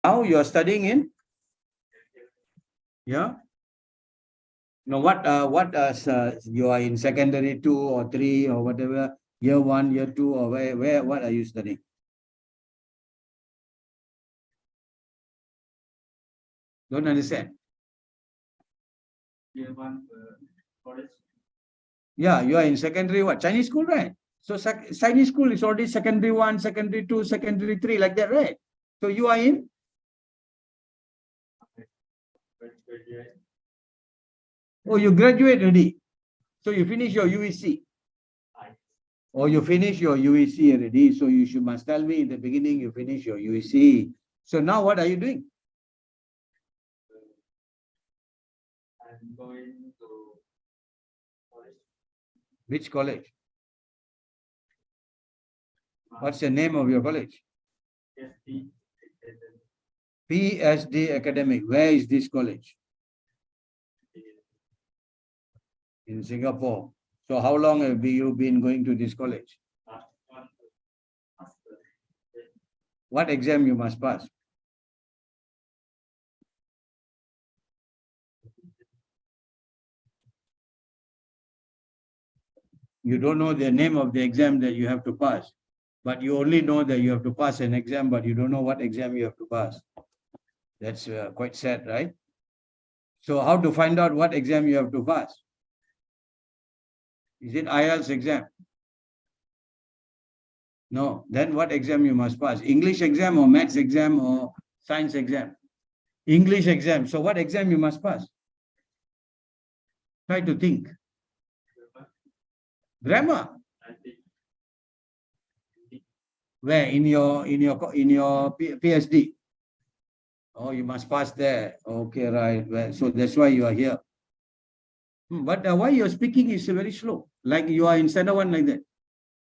Now you are studying in? Yeah. No, you are in secondary 2 or 3 or whatever, year 1, year 2, or what are you studying? Don't understand. Year 1 college. Yeah, you are in secondary what? Chinese school, right? So Chinese school is already secondary 1, secondary 2, secondary 3, like that, right? So you are in? Oh, you graduate already. So you finish your UEC. Or you finish your UEC already. So you must tell me in the beginning you finish your UEC. So now what are you doing? I'm going to college. Which college? What's the name of your college? PSD Academic. Where is this college? In Singapore. So how long have you been going to this college? What exam you must pass? You don't know the name of the exam that you have to pass, but you only know that you have to pass an exam, but you don't know what exam you have to pass. That's quite sad, right? So how to find out what exam you have to pass? Is it IELTS exam? No. Then what exam you must pass? English exam or maths exam or science exam? English exam. So what exam you must pass? Try to think. Grammar. Where? In your PSD? Oh, you must pass there. Okay, right. Well, so that's why you are here. But why your speaking is very slow? Like you are in standard 1 like that.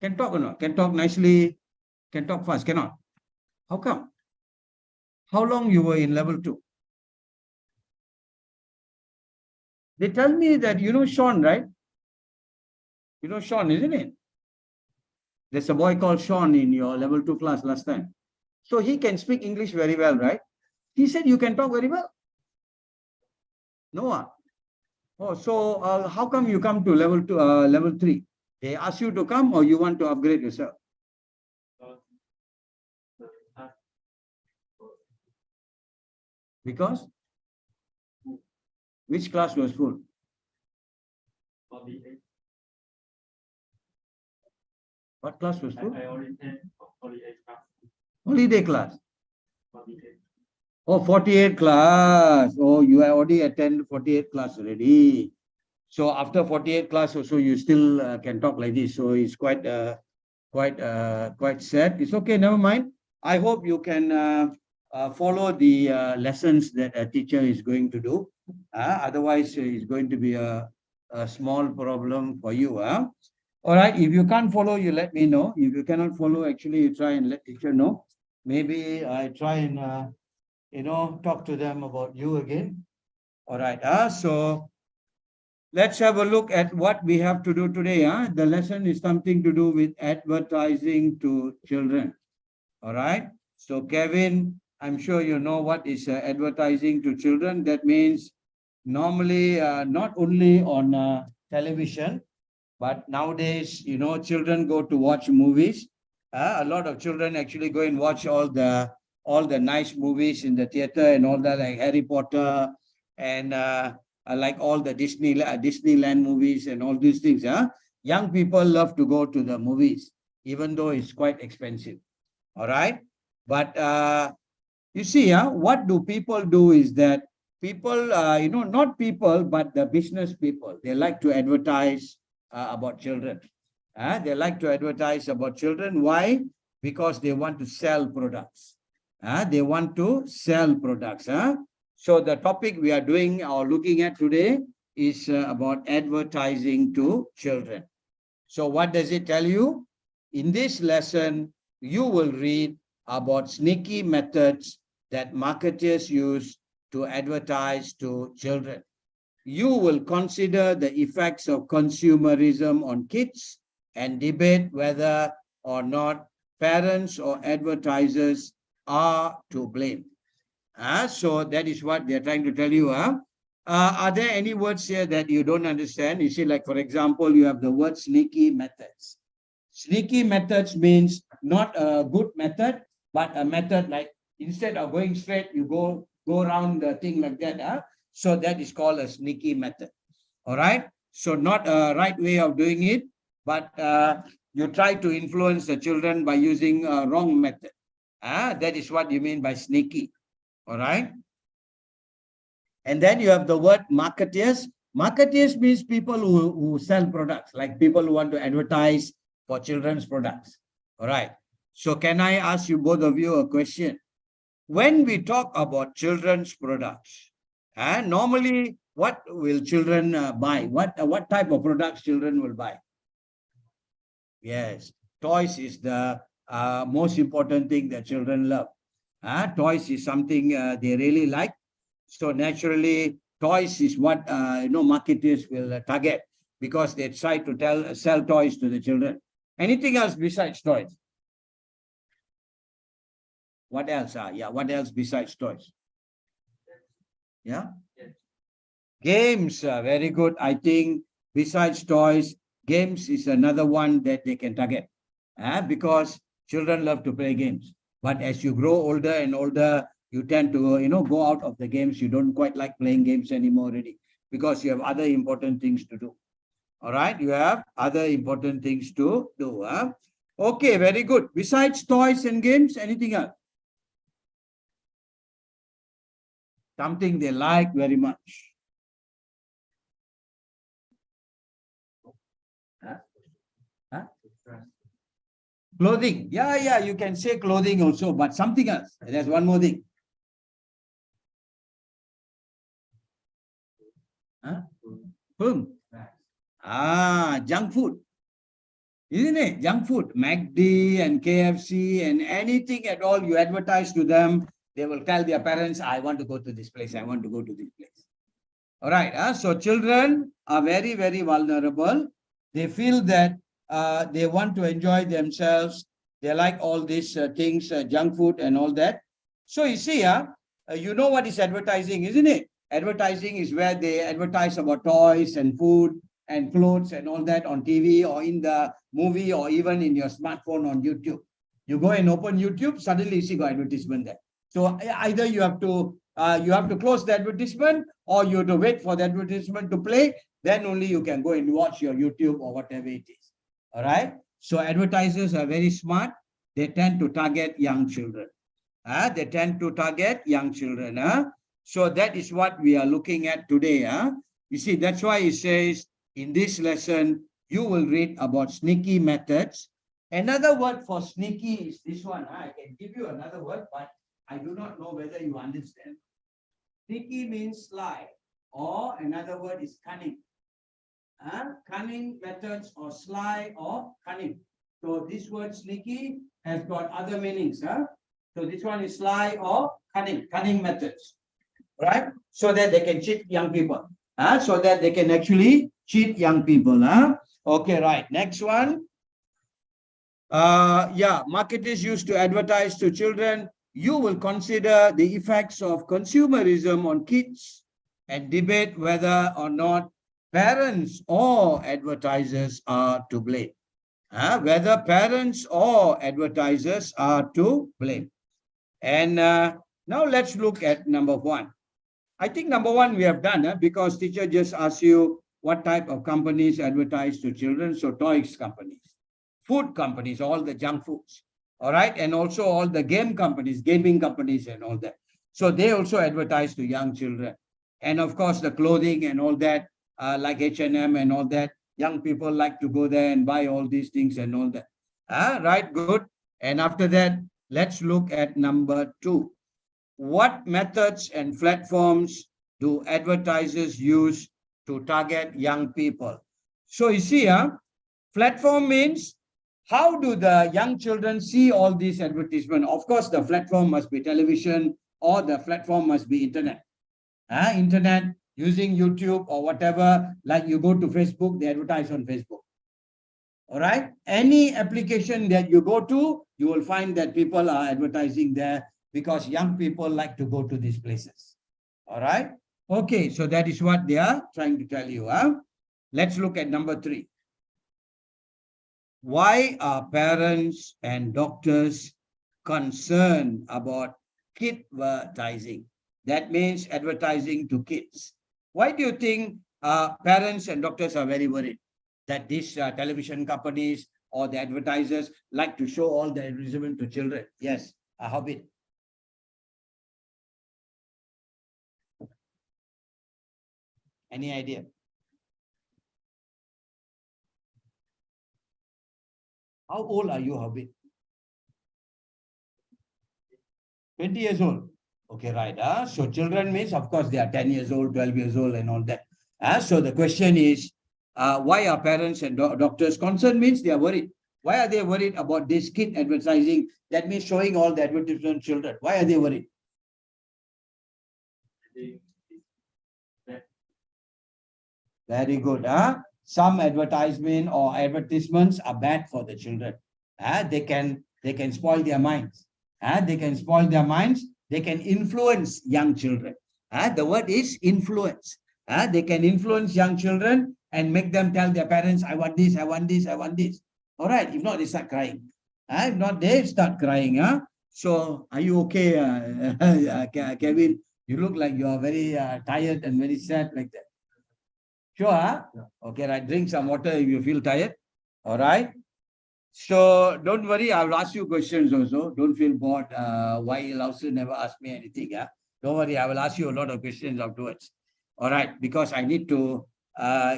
Can talk or not? Can talk nicely? Can talk fast? Cannot. How come? How long you were in level 2? They tell me that you know Sean, right? You know Sean, isn't it? There's a boy called Sean in your level 2 class last time. So he can speak English very well, right? He said you can talk very well. No. Oh, so how come you come to level 2, level 3? They ask you to come or you want to upgrade yourself? Because? Which class was full? What class was full? Holiday class. Oh, 48 class. Oh, you have already attended 48 class already. So after 48 class also, you still can talk like this. So it's quite sad. It's okay, never mind. I hope you can follow the lessons that a teacher is going to do. Otherwise, it's going to be a small problem for you. All right, if you can't follow, you let me know. If you cannot follow, actually, you try and let teacher know. Maybe I try and, talk to them about you again. All right, so let's have a look at what we have to do today. The lesson is something to do with advertising to children. All right. So Kevin, I'm sure you know what is advertising to children. That means normally not only on television, but nowadays, children go to watch movies. A lot of children actually go and watch all the nice movies in the theater and all that, like Harry Potter and like all the Disneyland movies and all these things. Young people love to go to the movies, even though it's quite expensive. All right. But you see, what do people do is that people, not people, but the business people, they like to advertise about children. They like to advertise about children. Why? Because they want to sell products. They want to sell products. So the topic we are doing or looking at today is about advertising to children. So what does it tell you? In this lesson, you will read about sneaky methods that marketers use to advertise to children. You will consider the effects of consumerism on kids and debate whether or not parents or advertisers are to blame. So that is what they're trying to tell you. Are there any words here that you don't understand? You see, like, for example, you have the word sneaky methods. Sneaky methods means not a good method, but a method like instead of going straight, you go around the thing like that. So that is called a sneaky method. All right. So not a right way of doing it, but you try to influence the children by using a wrong method. That is what you mean by sneaky. All right. And then you have the word marketeers. Marketeers means people who sell products, like people who want to advertise for children's products. All right. So can I ask you both of you a question? When we talk about children's products, normally what will children buy? What type of products children will buy? Yes, toys is the most important thing that children love. Toys is something they really like. So naturally, toys is what marketers will target because they try to sell toys to the children. Anything else besides toys? What else? Yeah, what else besides toys? Yeah, games. Very good. I think besides toys, games is another one that they can target. Because children love to play games. But as you grow older and older, you tend to, go out of the games. You don't quite like playing games anymore already because you have other important things to do. All right, you have other important things to do. Okay, very good. Besides toys and games, anything else? Something they like very much. Huh? Huh? Clothing. Yeah, you can say clothing also, but something else. There's one more thing. Huh? Junk food. Isn't it? Junk food. McD and KFC and anything at all you advertise to them, they will tell their parents, I want to go to this place. I want to go to this place. All right. So children are very, very vulnerable. They feel that they want to enjoy themselves. They like all these things, junk food and all that. So you see, you know what is advertising, isn't it? Advertising is where they advertise about toys and food and clothes and all that on TV or in the movie or even in your smartphone on YouTube. You go and open YouTube, suddenly you see the advertisement there. So either you have to close the advertisement or you have to wait for the advertisement to play. Then only you can go and watch your YouTube or whatever it is. All right. So advertisers are very smart. They tend to target young children. They tend to target young children. So that is what we are looking at today. You see, that's why it says in this lesson, you will read about sneaky methods. Another word for sneaky is this one. I can give you another word, but I do not know whether you understand. Sneaky means sly, or another word is cunning. Cunning methods or sly or cunning. So this word sneaky has got other meanings. So this one is sly or cunning methods, right? So that they can cheat young people. So that they can actually cheat young people. Okay, right. Next one. Marketers used to advertise to children. You will consider the effects of consumerism on kids and debate whether or not parents or advertisers are to blame. Whether parents or advertisers are to blame. And now let's look at number one. I think number one we have done because teacher just asked you what type of companies advertise to children. So toys companies, food companies, all the junk foods. All right. And also all the game companies, gaming companies and all that. So they also advertise to young children. And of course, the clothing and all that, like H&M and all that. Young people like to go there and buy all these things and all that. Right. Good. And after that, let's look at number two. What methods and platforms do advertisers use to target young people? So you see, platform means how do the young children see all these advertisements? Of course, the platform must be television or the platform must be internet. Internet using YouTube or whatever, like you go to Facebook, they advertise on Facebook. All right. Any application that you go to, you will find that people are advertising there because young people like to go to these places. All right. Okay, so that is what they are trying to tell you. Let's look at number 3. Why are parents and doctors concerned about kid advertising? That means advertising to kids. Why do you think parents and doctors are very worried that these television companies or the advertisers like to show all the advertisement to children? Yes, a habit. Any idea? How old are you, Habib? 20 years old. Okay, right. So children means, of course, they are 10 years old, 12 years old and all that. So the question is, why are parents and doctors concerned means they are worried. Why are they worried about this kid advertising? That means showing all the advertisement to children. Why are they worried? Very good. Some advertisement or advertisements are bad for the children. They can spoil their minds. They can spoil their minds. They can influence young children. The word is influence. They can influence young children and make them tell their parents, I want this, I want this, I want this. All right. If not, they start crying. If not, they start crying. So are you okay, Kevin? You look like you are very tired and very sad like that. Sure. Yeah. Okay, right. Drink some water if you feel tired. All right. So don't worry, I will ask you questions also. Don't feel bored. Why also never ask me anything? Yeah. Don't worry, I will ask you a lot of questions afterwards. All right, because I need to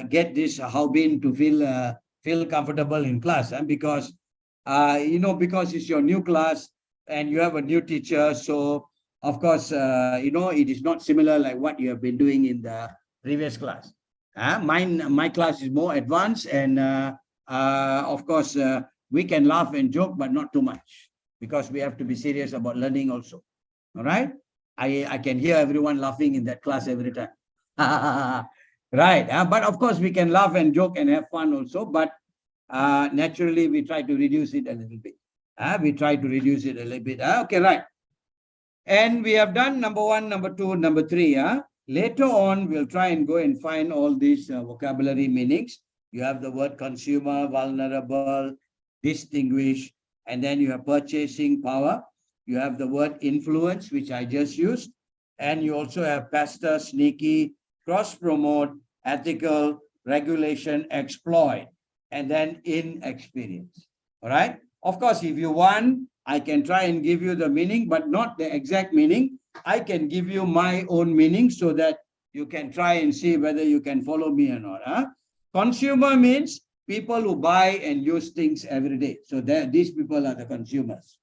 get this Haubin to feel comfortable in class. Because because it's your new class and you have a new teacher. So of course, it is not similar like what you have been doing in the previous class. My class is more advanced and of course, we can laugh and joke, but not too much because we have to be serious about learning also. All right. I can hear everyone laughing in that class every time. Right. But of course, we can laugh and joke and have fun also. But naturally, we try to reduce it a little bit. We try to reduce it a little bit. Okay, right. And we have done number 1, number 2, number 3. Later on, we'll try and go and find all these vocabulary meanings. You have the word consumer, vulnerable, distinguish, and then you have purchasing power. You have the word influence, which I just used. And you also have pester, sneaky, cross-promote, ethical, regulation, exploit, and then inexperience. All right? Of course, if you want, I can try and give you the meaning, but not the exact meaning. I can give you my own meaning so that you can try and see whether you can follow me or not. Consumer means people who buy and use things every day. So these people are the consumers.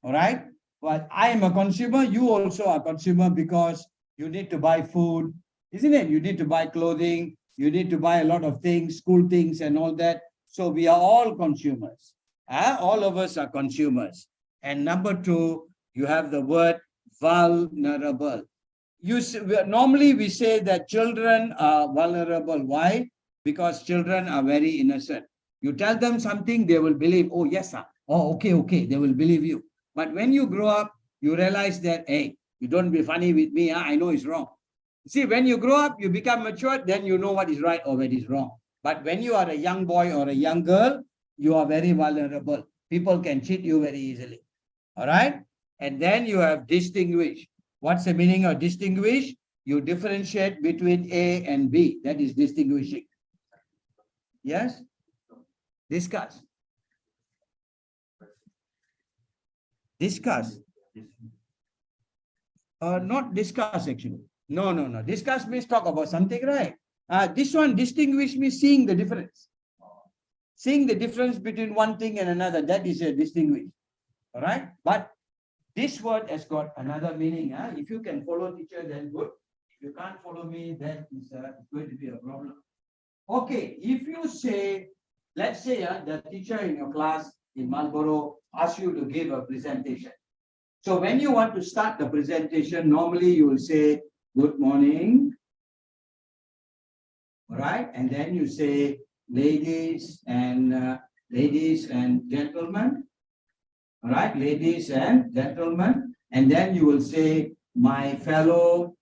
All right. But I am a consumer. You also are a consumer because you need to buy food, isn't it? You need to buy clothing. You need to buy a lot of things, school things and all that. So we are all consumers. All of us are consumers. And number 2, you have the word vulnerable. Normally we say that children are vulnerable. Why? Because children are very innocent. You tell them something, they will believe, oh, yes, sir. Oh, okay, they will believe you. But when you grow up, you realize that, hey, you don't be funny with me. I know it's wrong. See, when you grow up, you become mature, then you know what is right or what is wrong. But when you are a young boy or a young girl, you are very vulnerable. People can cheat you very easily. All right? And then you have distinguish. What's the meaning of distinguish? You differentiate between A and B. That is distinguishing. Yes? Discuss. Discuss. Not discuss, actually. No. Discuss means talk about something, right? This one, distinguish means seeing the difference. Seeing the difference between one thing and another, that is a distinguish. All right? But this word has got another meaning. If you can follow teacher, then good. If you can't follow me, then it's going to be a problem. Okay, if you say, let's say the teacher in your class in Marlborough asks you to give a presentation. So when you want to start the presentation, normally you will say, good morning. All right, and then you say, ladies and gentlemen. All right, ladies and gentlemen. and then you will say, my fellow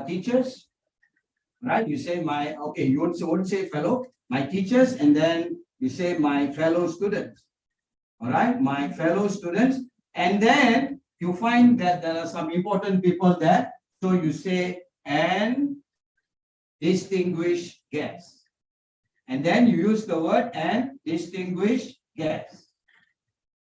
teachers, right? You say okay, you won't say fellow, my teachers, and then you say my fellow students. All right, my fellow students. And then you find that there are some important people there. So you say, and distinguished guests. And then you use the word and distinguished guests.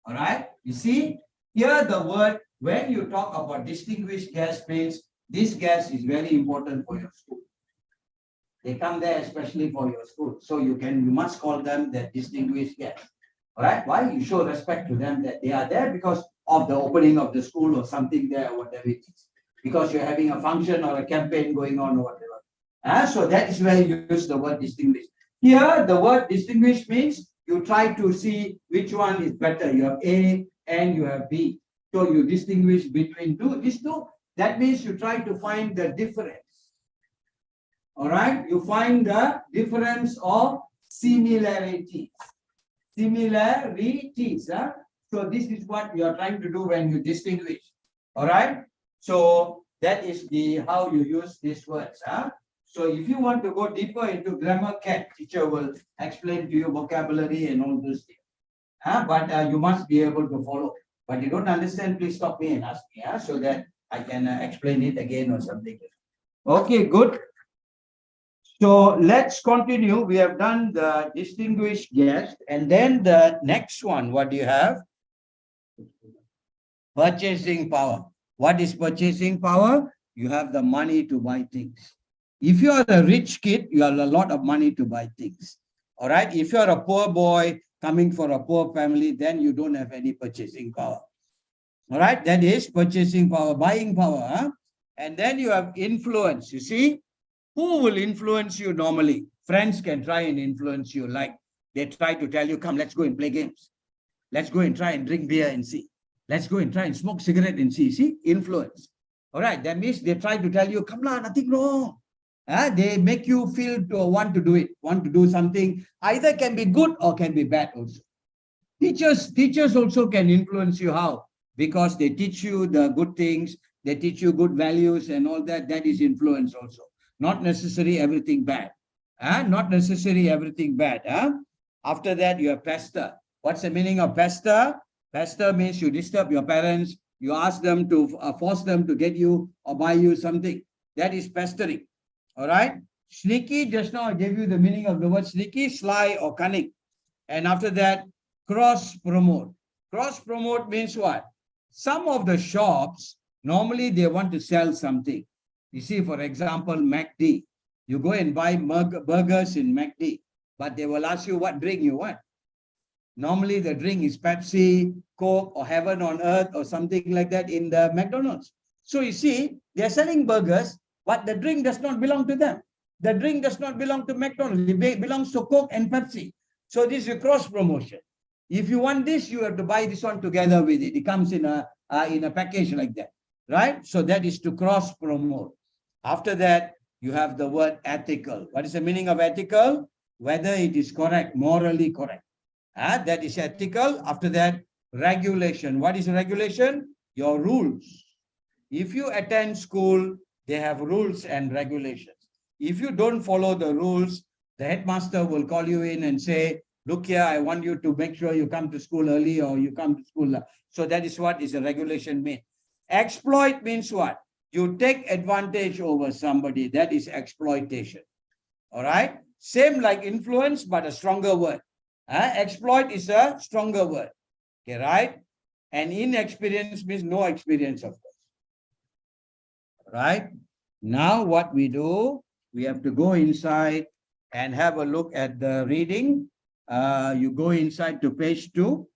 All right, you see, here the word, when you talk about distinguished guest means this guest is very important for your school. They come there especially for your school. So you must call them the distinguished guests. All right, why? You show respect to them that they are there because of the opening of the school or something there, whatever it is. Because you're having a function or a campaign going on or whatever. So that is where you use the word distinguished. Here, the word distinguished means you try to see which one is better. You have A and you have B. So you distinguish between these two. That means you try to find the difference. All right, you find the difference of similarities. Similarities. So this is what you are trying to do when you distinguish. All right. So that is how you use these words. So if you want to go deeper into grammar, teacher will explain to you vocabulary and all those things. But you must be able to follow. But you don't understand, please stop me and ask me, so that I can explain it again or something. Okay, good. So let's continue. We have done the distinguished guest, and then the next one, what do you have? Purchasing power. What is purchasing power? You have the money to buy things. If you are a rich kid, you have a lot of money to buy things. All right. If you are a poor boy coming from a poor family, then you don't have any purchasing power. All right. That is purchasing power, buying power. And then you have influence. You see, who will influence you normally? Friends can try and influence you. Like they try to tell you, come, let's go and play games. Let's go and try and drink beer and see. Let's go and try and smoke cigarette and see. See, influence. All right. That means they try to tell you, come on, nothing wrong. They make you feel to want to do it, want to do something. Either can be good or can be bad also. Teachers also can influence you. How? Because they teach you the good things. They teach you good values and all that. That is influence also. Not necessarily everything bad. Not necessarily everything bad. After that, you have pester. What's the meaning of pester? Pester means you disturb your parents. You ask them to force them to get you or buy you something. That is pestering. All right. Sneaky, just now I gave you the meaning of the word sneaky, sly or cunning. And after that, cross promote. Cross promote means what? Some of the shops, normally they want to sell something. You see, for example, McD. You go and buy burgers in McD, but they will ask you what drink you want. Normally the drink is Pepsi, Coke, or Heaven on Earth, or something like that in the McDonald's. So you see, they're selling burgers, but the drink does not belong to them. The drink does not belong to McDonald's. It belongs to Coke and Pepsi. So this is a cross promotion. If you want this, you have to buy this one together with it. It comes in a package like that, right? So that is to cross promote. After that, you have the word ethical. What is the meaning of ethical? Whether it is correct, morally correct. That is ethical. After that, regulation. What is regulation? Your rules. If you attend school, they have rules and regulations. If you don't follow the rules, the headmaster will call you in and say, look here, I want you to make sure you come to school early or you come to school. So that is what is a regulation mean. Exploit means what? You take advantage over somebody. That is exploitation. All right. Same like influence, but a stronger word. Exploit is a stronger word. Okay, right? And inexperience means no experience, of course. Right? Now what we do, we have to go inside and have a look at the reading. You go inside to page 2.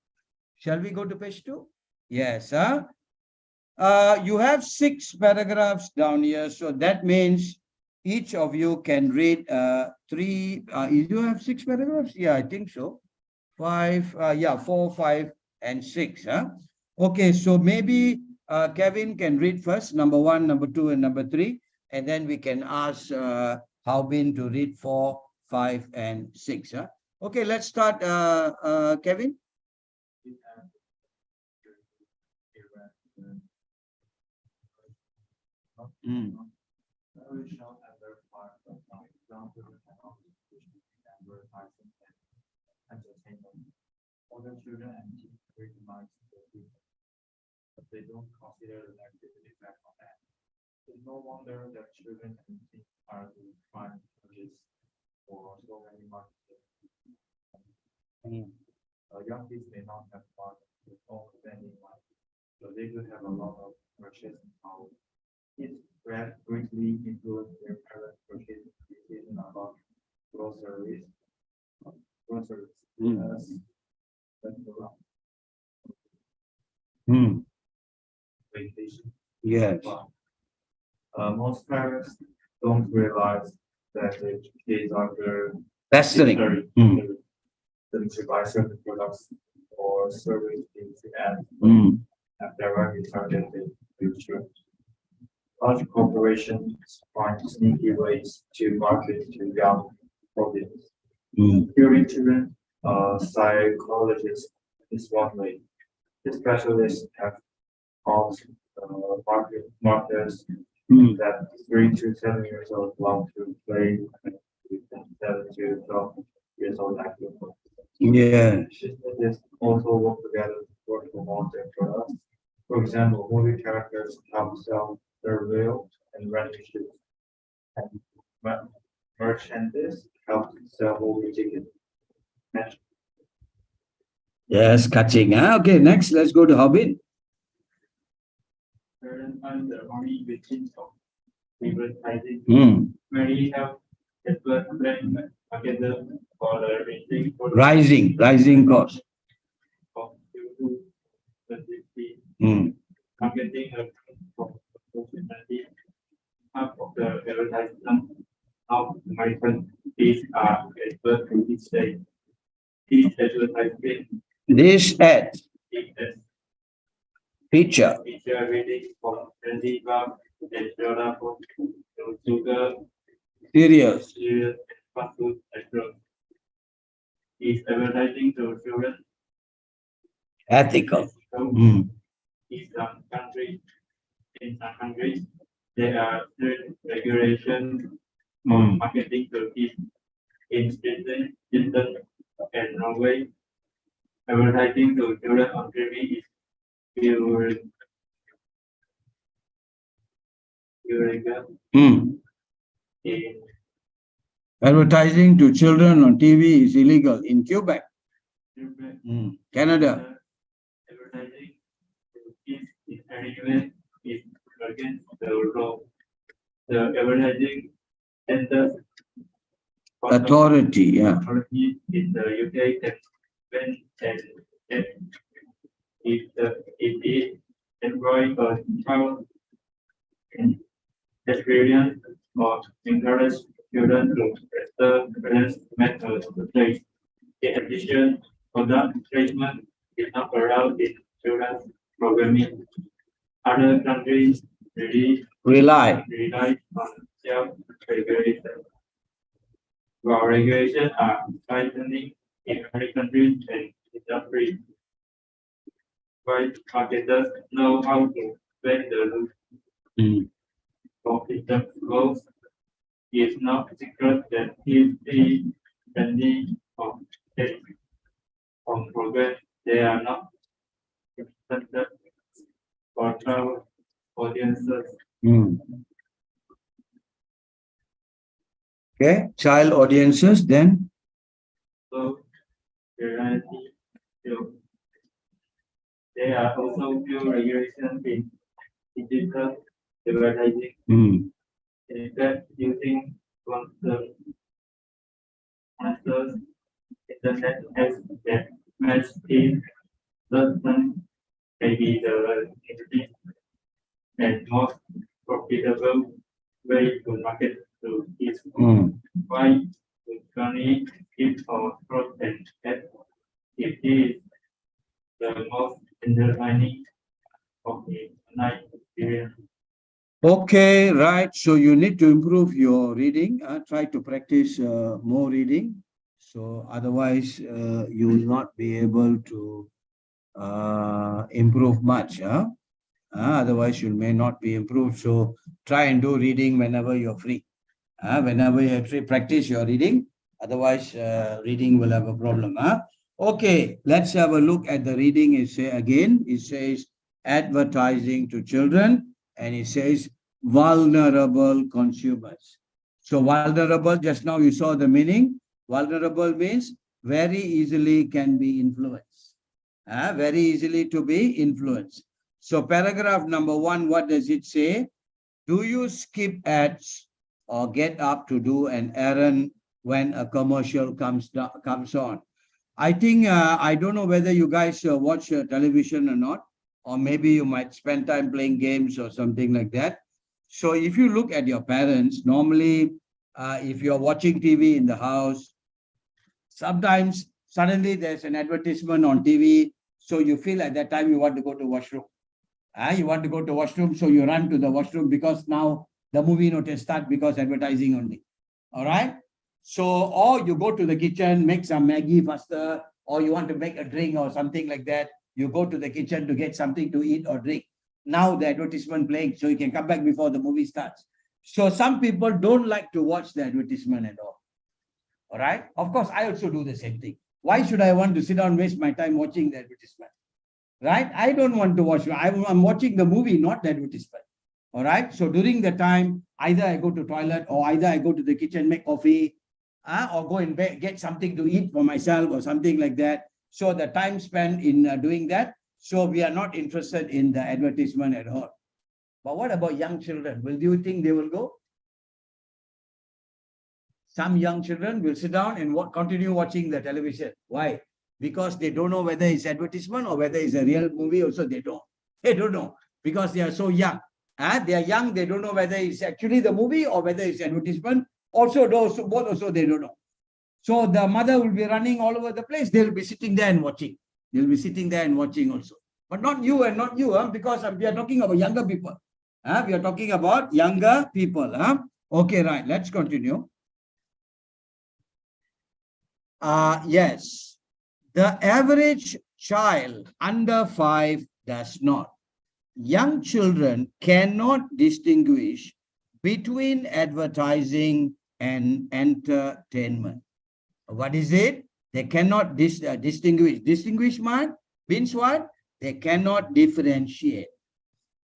Shall we go to page 2? Yes. You have 6 paragraphs down here. So that means each of you can read 3. You have 6 paragraphs? Yeah, I think so. 5, 4, 5, and 6. Okay, so maybe Kevin can read first, number 1, number 2, and number 3. And then we can ask Haubin to read 4, 5, and 6. Okay, let's start, Kevin. Original advertisement advertising and entertainment. Older children and teens recognize the future, but they don't consider the negative effect of that. It's no wonder that children and teens are the prime targets for so many markets. Young kids may not have fun with all spending money, but they do have a lot of purchasing power. Kids greatly influence their parents' purchasing decision about groceries, groceries, as restaurant, vacation. Yes. But most parents don't realize that the kids are very Pestering. to buy certain products or services and have directly targeted future. Large corporations find sneaky ways to market to young audience. Curing children, psychologists is one way. The specialists have called marketers that 3 to 7 years old belong to play with 7 to 12 years old active. Yes. Businesses also work together to work for long-term products. For example, movie characters help sell their real and rental shoes, and merchandise help sell movie tickets. Yes, catching. Okay, next, let's go to Hobbit. And the only victims of advertising. Many have advertising together for the rising cost. of due to marketing opportunity. Half of the advertisement of American is advertising each day. Each advertisement This ad is feature reading from trendy bar and soda for sugar, serious cereal, fast food, and drugs. Is advertising to children ethical. in some countries, there are strict regulations on marketing to kids. In Sweden and Norway, advertising to children on TV is illegal. In Advertising to children on TV is illegal in Quebec, Canada. Advertising to kids in anywhere is against the law. The advertising center Authority, yeah. authority in the UK can ban and it is employed a child experience or encourage children to register parents methods to place. In addition, product placement is not allowed in children's programming. Other countries Rely. on self-regulation. While regulations are tightening in many countries and industries, white marketers know how to bend the rules. Competitive goals is not secret that if the spending of state on progress, they are not intended for travel audiences. Okay, child audiences then. So reality, there are also few regulations in digital advertising. In fact, using monsters, internet has that match in certain maybe the easiest and most profitable way to market to kids. Why to currently keep our growth and that it is the most entertaining of the night experience. Okay, right. So you need to improve your reading. Try to practice more reading. So otherwise, you will not be able to improve much. Otherwise, you may not be improved. So try and do reading whenever you're free. Whenever you're free, practice your reading. Otherwise, reading will have a problem. Okay, let's have a look at the reading. It says advertising to children, and it says vulnerable consumers. So vulnerable, just now you saw the meaning. Vulnerable means very easily can be influenced. Very easily to be influenced. So paragraph number 1, what does it say? Do you skip ads or get up to do an errand when a commercial comes on? I think I don't know whether you guys watch television or not, or maybe you might spend time playing games or something like that. So if you look at your parents, normally if you're watching TV in the house, sometimes suddenly there's an advertisement on TV, so you feel at that time you want to go to washroom. You want to go to washroom, so you run to the washroom because now the movie notice start because advertising only. All right. So, or you go to the kitchen, make some Maggie faster, or you want to make a drink or something like that. You go to the kitchen to get something to eat or drink. Now the advertisement playing, so you can come back before the movie starts. So some people don't like to watch the advertisement at all. All right. Of course, I also do the same thing. Why should I want to sit down and waste my time watching the advertisement? Right? I don't want to watch. I'm watching the movie, not the advertisement. All right. So during the time, either I go to toilet or either I go to the kitchen, make coffee, or go and get something to eat for myself or something like that. So the time spent in doing that. So we are not interested in the advertisement at all. But what about young children? Will you think they will go? Some young children will sit down and continue watching the television. Why? Because they don't know whether it's advertisement or whether it's a real movie. Also, they don't. They don't know because they are so young. They are young. They don't know whether it's actually the movie or whether it's advertisement. Also, those both also they don't know. So the mother will be running all over the place. They'll be sitting there and watching. They'll be sitting there and watching also. But not you and not you, because we are talking about younger people. We are talking about younger people. Okay, right. Let's continue. Yes, the average child under 5 does not. Young children cannot distinguish between advertising and entertainment. What is it? They cannot distinguish. Distinguish means what? They cannot differentiate.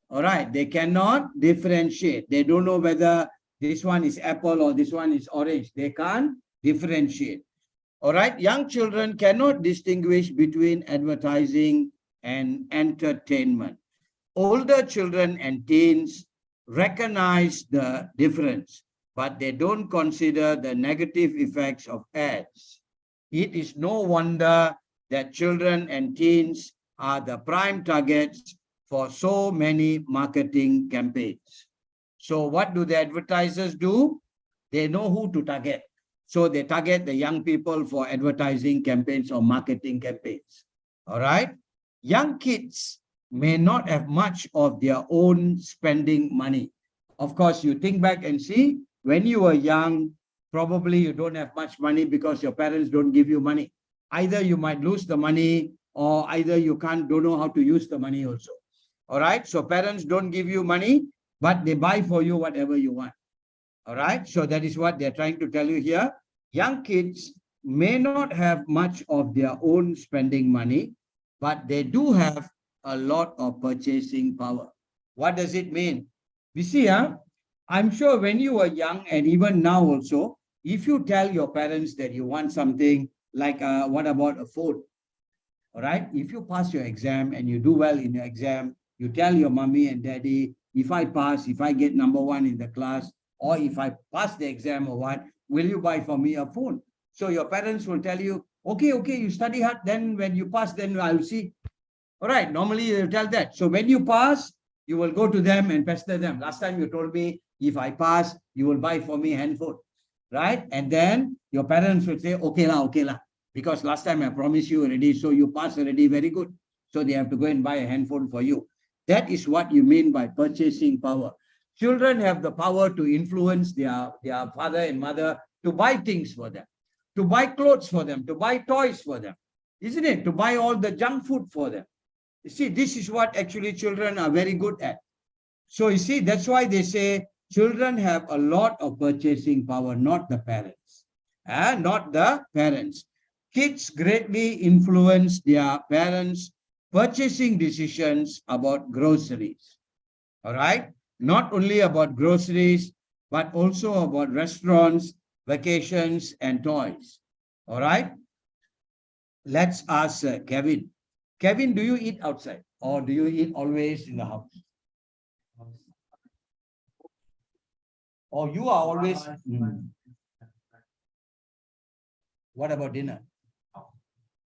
All right, they cannot differentiate. They don't know whether this one is apple or this one is orange. They can't differentiate. All right, young children cannot distinguish between advertising and entertainment. Older children and teens recognize the difference, but they don't consider the negative effects of ads. It is no wonder that children and teens are the prime targets for so many marketing campaigns. So what do the advertisers do? They know who to target. So they target the young people for advertising campaigns or marketing campaigns. All right. Young kids may not have much of their own spending money. Of course, you think back and see when you were young, probably you don't have much money because your parents don't give you money. Either you might lose the money or either you don't know how to use the money also. All right. So parents don't give you money, but they buy for you whatever you want. All right. So that is what they're trying to tell you here. Young kids may not have much of their own spending money, but they do have a lot of purchasing power. What does it mean? We see, I'm sure when you were young and even now also, if you tell your parents that you want something like, what about a phone? All right. If you pass your exam and you do well in your exam, you tell your mommy and daddy, if I pass, if I get number 1 in the class, or if I pass the exam or what, will you buy for me a phone? So your parents will tell you, okay, you study hard, then when you pass, then I'll see. All right, normally you tell that. So when you pass, you will go to them and pester them. Last time you told me, if I pass, you will buy for me a handphone, right? And then your parents will say, okay lah. Because last time I promised you already, so you pass already, very good. So they have to go and buy a handphone for you. That is what you mean by purchasing power. Children have the power to influence their father and mother to buy things for them, to buy clothes for them, to buy toys for them, isn't it? To buy all the junk food for them. You see, this is what actually children are very good at. So you see, that's why they say children have a lot of purchasing power, not the parents. Not the parents. Kids greatly influence their parents' purchasing decisions about groceries. All right? Not only about groceries, but also about restaurants, vacations, and toys. All right? Let's ask Kevin. Kevin, do you eat outside or do you eat always in the house? Or you are always. What about dinner?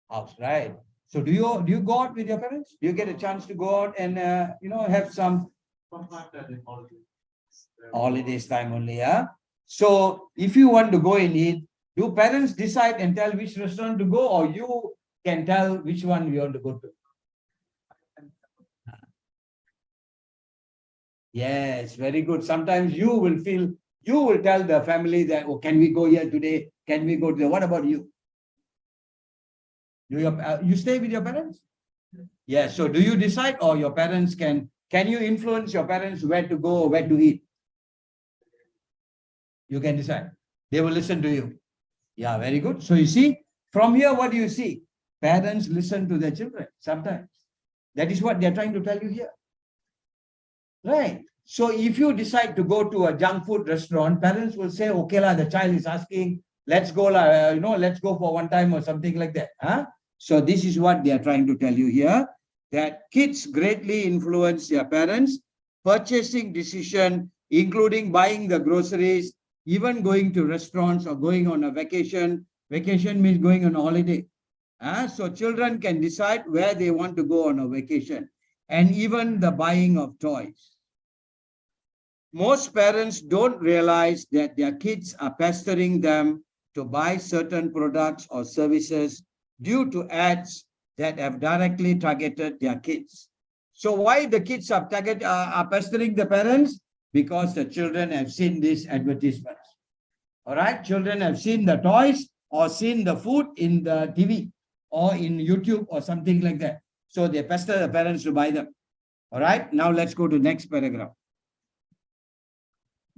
House, right? So do you go out with your parents? Do you get a chance to go out and have some holidays time only? Yeah. So if you want to go and eat, do parents decide and tell which restaurant to go, or you can tell which one you want to go to? Yes, very good. Sometimes you will tell the family that, oh, can we go here today? Can we go there? What about you? You stay with your parents? Yes. So do you decide, or your parents can you influence your parents where to go, where to eat? You can decide. They will listen to you. Yeah, very good. So you see, from here, what do you see? Parents listen to their children sometimes. That is what they're trying to tell you here. Right. So if you decide to go to a junk food restaurant, parents will say, okay, la, the child is asking, let's go, let's go for one time or something like that. Huh? So this is what they are trying to tell you here, that kids greatly influence their parents' purchasing decision, including buying the groceries, even going to restaurants or going on a vacation. Vacation means going on a holiday. So children can decide where they want to go on a vacation, and even the buying of toys. Most parents don't realize that their kids are pestering them to buy certain products or services due to ads that have directly targeted their kids. So why the kids are pestering the parents? Because the children have seen these advertisements. All right, children have seen the toys or seen the food in the TV or in YouTube or something like that. So they pester the parents to buy them. All right, now let's go to next paragraph.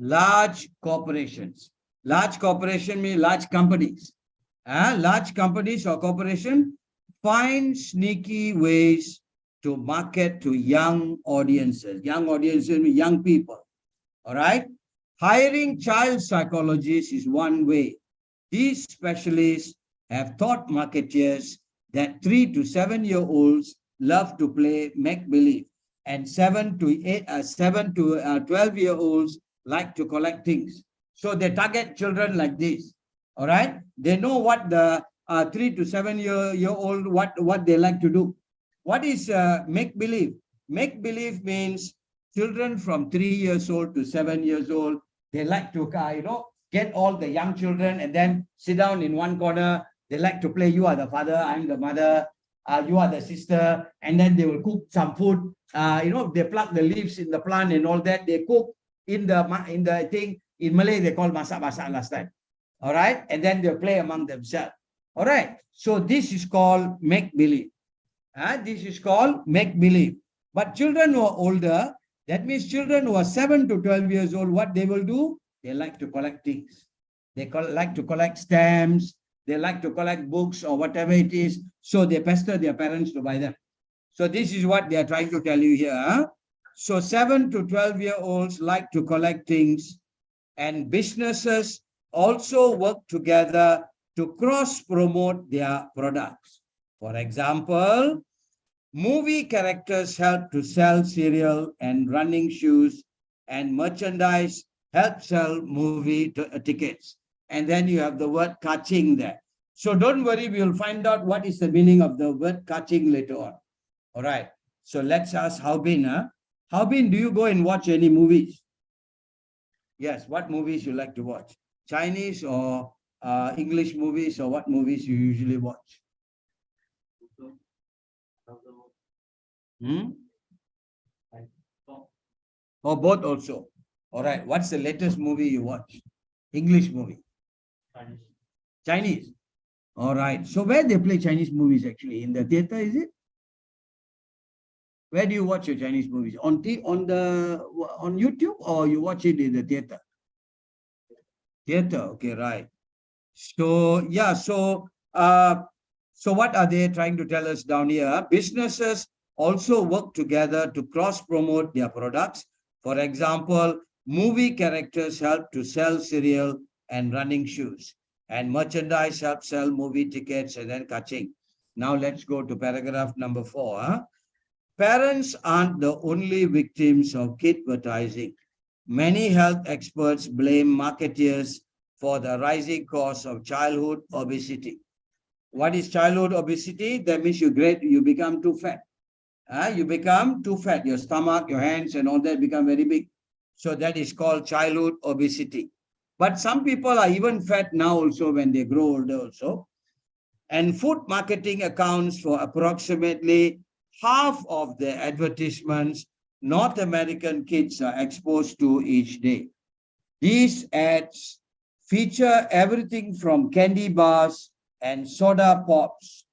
Large corporations. Large corporation means large companies. Large companies or corporation find sneaky ways to market to young audiences. Young audiences mean young people. All right. Hiring child psychologists is one way. These specialists have taught marketers that 3 to 7-year-olds love to play make-believe, and 7 to 12-year-olds like to collect things. So they target children like this. All right. They know what the 3 to 7-year-old what they like to do. What is make-believe? Make-believe means children from 3 years old to 7 years old. They like to get all the young children and then sit down in one corner. They like to play, you are the father, I'm the mother, you are the sister, and then they will cook some food. They pluck the leaves in the plant and all that. They cook in the thing. In Malay, they call masak-masak last time. All right. And then they play among themselves. All right. So this is called make-believe. This is called make-believe. But children who are older, that means children who are 7 to 12 years old, what they will do? They like to collect things. They like to collect stamps. They like to collect books or whatever it is. So they pester their parents to buy them. So this is what they are trying to tell you here. So 7 to 12-year-olds like to collect things, and businesses also work together to cross-promote their products. For example, movie characters help to sell cereal and running shoes, and merchandise help sell movie tickets. And then you have the word kaching there. So don't worry, we will find out what is the meaning of the word kaching later on. All right. So let's ask Haubin. Haubin, do you go and watch any movies? Yes. What movies you like to watch? Chinese or English movies, or what movies you usually watch? Or both also? All right. What's the latest movie you watch? English movie? Chinese. All right. So where they play Chinese movies actually? In the theater, is it? Where do you watch your Chinese movies? On YouTube, or you watch it in the theater? Theater, okay, right. So yeah, so what are they trying to tell us down here? Businesses also work together to cross-promote their products. For example, movie characters help to sell cereal and running shoes, and merchandise help sell movie tickets and then catching. Now let's go to paragraph number 4. Parents aren't the only victims of kid advertising. Many health experts blame marketeers for the rising cost of childhood obesity. What is childhood obesity? That means you become too fat. You become too fat. Your stomach, your hands, and all that become very big. So that is called childhood obesity. But some people are even fat now also when they grow older also. And food marketing accounts for approximately half of the advertisements North American kids are exposed to each day. These ads feature everything from candy bars and soda pops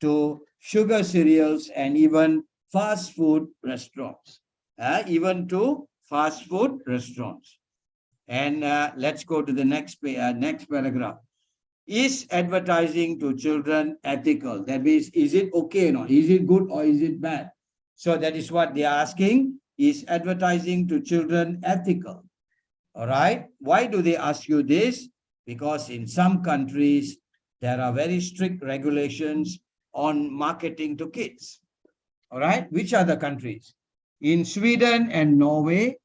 to sugar cereals and even fast food restaurants. Even to fast food restaurants. And let's go to the next paragraph. Is advertising to children ethical? That means, is it okay or not? Is it good or is it bad? So that is what they are asking. Is advertising to children ethical? All right. Why do they ask you this? Because in some countries, there are very strict regulations on marketing to kids. All right. Which are the countries? In Sweden and Norway,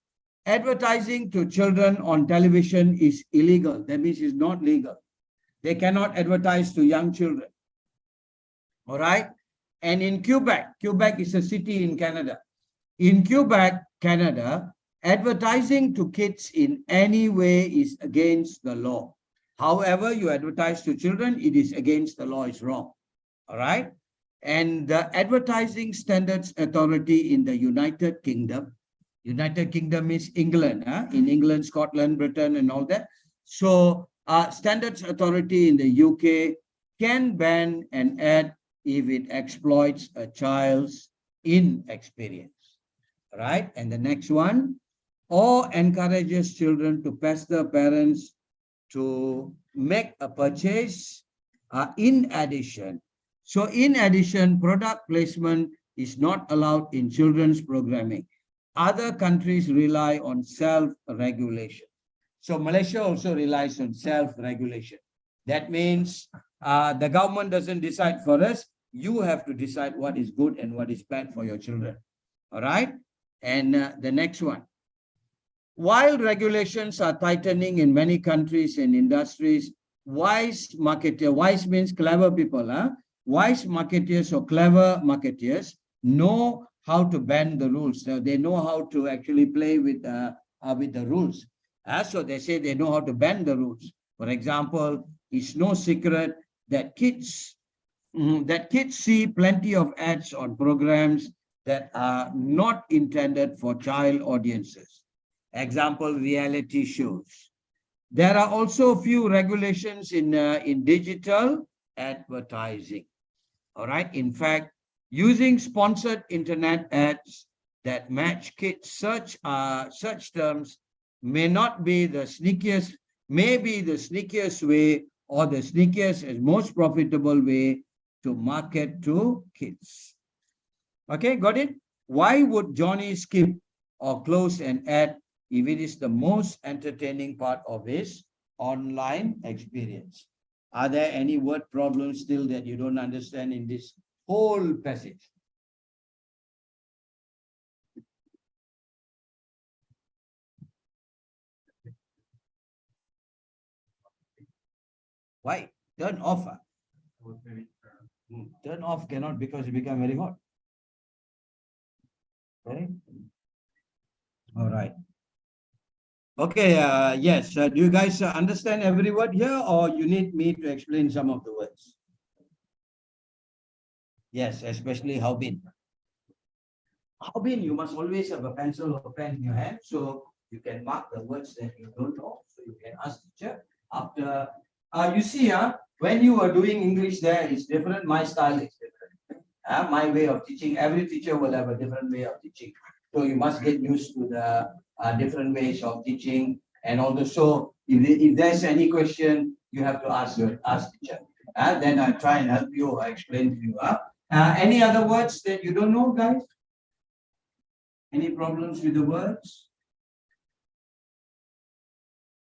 advertising to children on television is illegal. That means it's not legal. They cannot advertise to young children. All right. And in Quebec is a city in Canada. In Quebec, Canada, advertising to kids in any way is against the law. However, you advertise to children, it is against the law, it's wrong. All right. And the Advertising Standards Authority in the United Kingdom is England, in England, Scotland, Britain, and all that. So, Standards Authority in the UK can ban an ad if it exploits a child's inexperience. Right? And the next one, or encourages children to pester parents to make a purchase. In addition, product placement is not allowed in children's programming. Other countries rely on self-regulation. So Malaysia also relies on self-regulation. That means the government doesn't decide for us. You have to decide what is good and what is bad for your children. All right? And the next one. While regulations are tightening in many countries and industries, wise means clever people, wise marketeers or clever marketeers know how to bend the rules. So they know how to actually play with the rules. So they say they know how to bend the rules. For example, it's no secret that kids see plenty of ads on programs that are not intended for child audiences. Example, reality shows. There are also few regulations in digital advertising. All right. In fact, using sponsored internet ads that match kids search terms may not be the sneakiest, may be the sneakiest way or the sneakiest and most profitable way to market to kids. Okay, got it? Why would Johnny skip or close an ad if it is the most entertaining part of his online experience? Are there any word problems still that you don't understand in this whole passage? Why? Turn off. Turn off cannot because it become very hot. Okay. All right. Okay. Yes. Do you guys understand every word here, or you need me to explain some of the words? Yes, especially how been. How been? You must always have a pencil or pen in your hand, so you can mark the words that you don't know. So you can ask teacher after. You see, when you are doing English, there is different. My style is different. My way of teaching. Every teacher will have a different way of teaching. So you must get used to the different ways of teaching. And also, if there's any question, you have to ask teacher. Then I'll try and help you, explain to you. Any other words that you don't know, guys? Any problems with the words?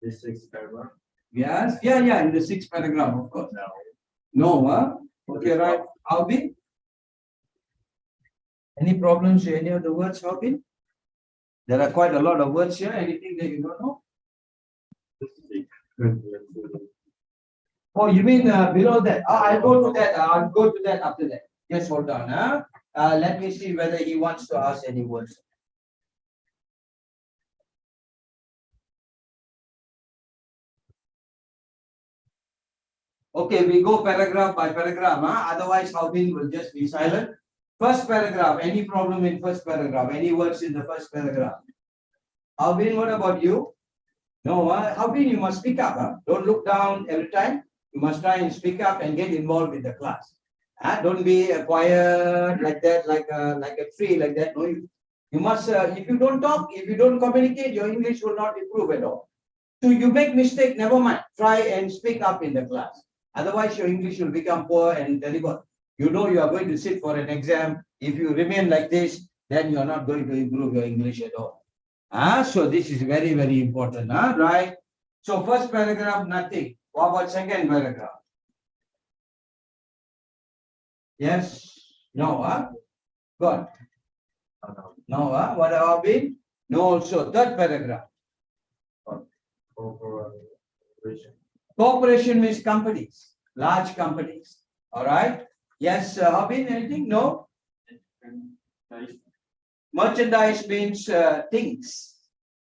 This sixth paragraph. Yes, yeah, in the sixth paragraph, of course. No, okay, right. Alvin? Any problems with any of the words, Alvin? There are quite a lot of words here. Anything that you don't know? Oh, you mean below that? I'll go to that. I'll go to that after that. Just hold on. Let me see whether he wants to ask any words. Okay, we go paragraph by paragraph. Otherwise, Alvin will just be silent. First paragraph. Any problem in first paragraph? Any words in the first paragraph? Alvin, what about you? No, Alvin, you must speak up. Don't look down every time. You must try and speak up and get involved with the class. Don't be quiet like that, like a tree, like that. No, you must. If you don't talk, if you don't communicate, your English will not improve at all. So you make mistake, never mind. Try and speak up in the class. Otherwise, your English will become poor and terrible. You know you are going to sit for an exam. If you remain like this, then you are not going to improve your English at all. So this is very, very important. Right? So first paragraph, nothing. What about second paragraph? Yes? No? Good. No? What about been? No also. Third paragraph. Corporation. Corporation means companies, large companies. All right? Yes, Habin, anything? No? Merchandise means things.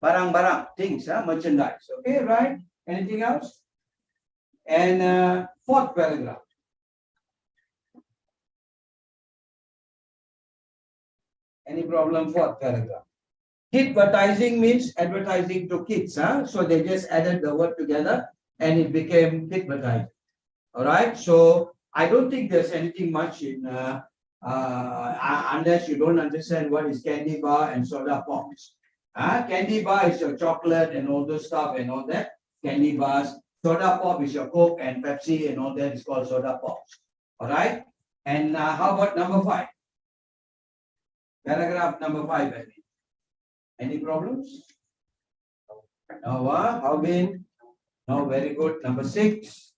Barang-barang, things, merchandise. Okay, right? Anything else? And fourth paragraph. Any problem? Fourth paragraph. Advertising means advertising to kids. So they just added the word together and it became advertising. All right. So I don't think there's anything much in unless you don't understand what is candy bar and soda pops. Candy bar is your chocolate and all those stuff and all that. Candy bars. Soda pop is your Coke and Pepsi and all that is called soda pops. All right. And how about number 5? Paragraph number 5, I think. Any problems? No, how been? No, very good. Number 6.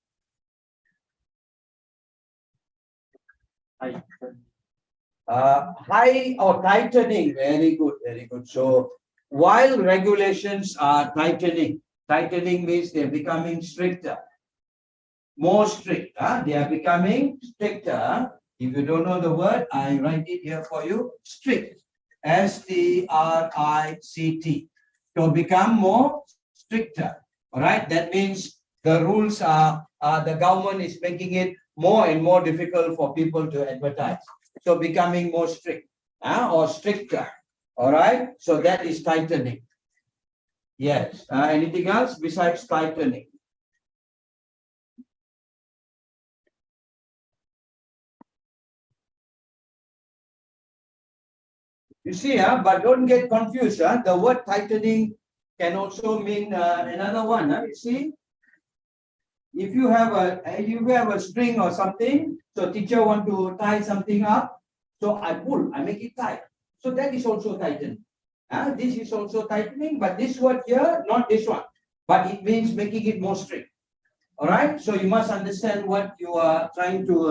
High or tightening. Very good, very good. So while regulations are tightening, tightening means they're becoming stricter, more strict. They are becoming stricter. If you don't know the word, I write it here for you. Strict. Strict. To become more stricter. All right. That means the rules are the government is making it more and more difficult for people to advertise. So becoming more strict or stricter. All right. So that is tightening. Yes. Anything else besides tightening? You see, but don't get confused. The word tightening can also mean another one. You see, if you have a string or something, so teacher want to tie something up, so I pull, I make it tight. So that is also tightening. This is also tightening, but this word here, not this one, but it means making it more strict. All right. So you must understand what you are trying to,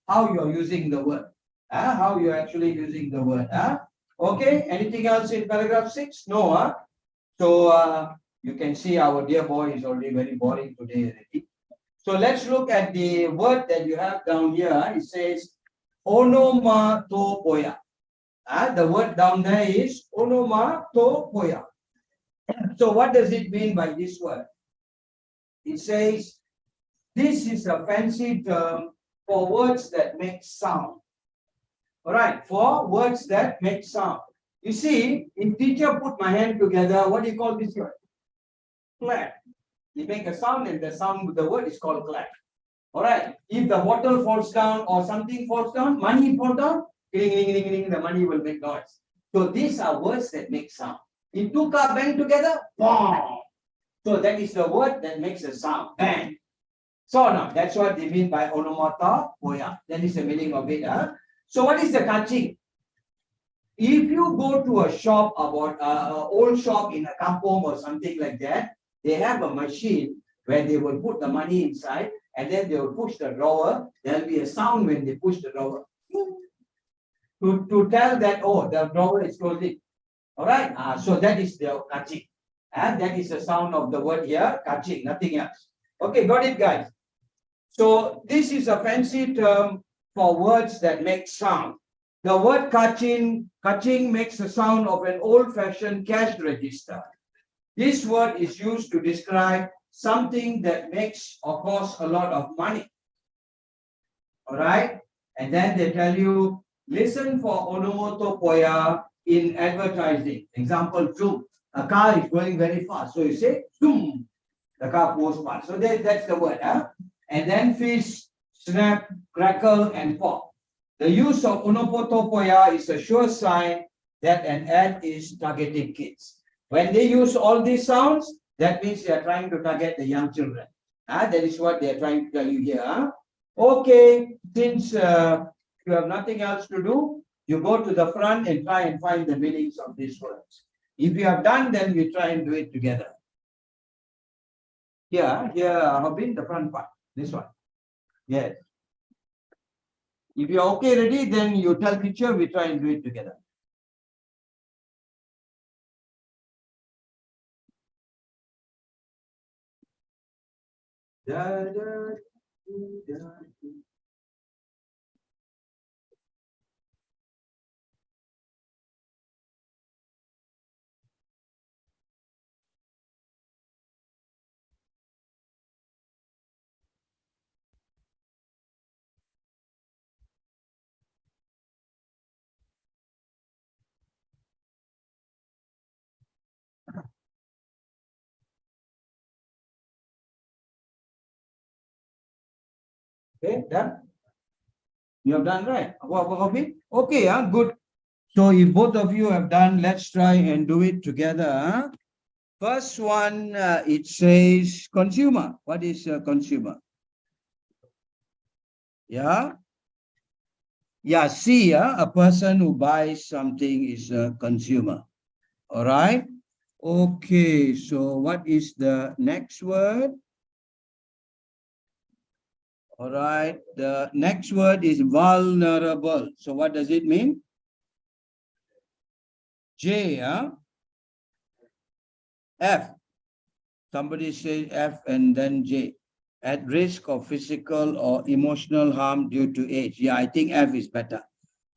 how you are using the word, how you are actually using the word. Okay, anything else in paragraph 6? No, So you can see our dear boy is already very boring today already. So let's look at the word that you have down here. It says onomatopoeia. The word down there is onomatopoeia. So what does it mean by this word? It says this is a fancy term for words that make sound. All right, for words that make sound. You see, if teacher put my hand together, what do you call this word? Clap. You make a sound and the sound, the word is called clap. All right. If the bottle falls down or something falls down, money falls down, ding, ding, ding, ding, the money will make noise. So these are words that make sound. If two cars bang together, bang. So that is the word that makes a sound. Bang. So now that's what they mean by onomatopoeia. That is the meaning of it. Huh? So what is the catching? If you go to a shop about an old shop in a kampong or something like that, they have a machine where they will put the money inside and then they will push the drawer. There will be a sound when they push the drawer to tell that, oh, the drawer is closing. All right. So that is the catching. And that is the sound of the word here, catching, nothing else. Okay, got it, guys. So this is a fancy term for words that make sound. The word kaching makes the sound of an old-fashioned cash register. This word is used to describe something that makes or costs a lot of money. All right? And then they tell you, listen for onomatopoeia in advertising. Example, zoom. A car is going very fast. So you say, zoom. The car goes fast. So that's the word. Huh? And then fish, snap, crackle, and pop. The use of onomatopoeia is a sure sign that an ad is targeting kids. When they use all these sounds, that means they are trying to target the young children. That is what they are trying to tell you here. Okay, since you have nothing else to do, you go to the front and try and find the meanings of these words. If you have done, then we try and do it together. Here, Hobin, the front part. This one. Yes. If you're okay, ready, then you tell teacher, we try and do it together. Da, da, da. Okay, done? You have done right. Hobin? Okay, good. So if both of you have done, let's try and do it together. First one, it says consumer. What is a consumer? Yeah. Yeah, see, a person who buys something is a consumer. All right. Okay, so what is the next word? All right, the next word is vulnerable. So what does it mean? J, F. Somebody says F and then J. At risk of physical or emotional harm due to age. Yeah, I think F is better.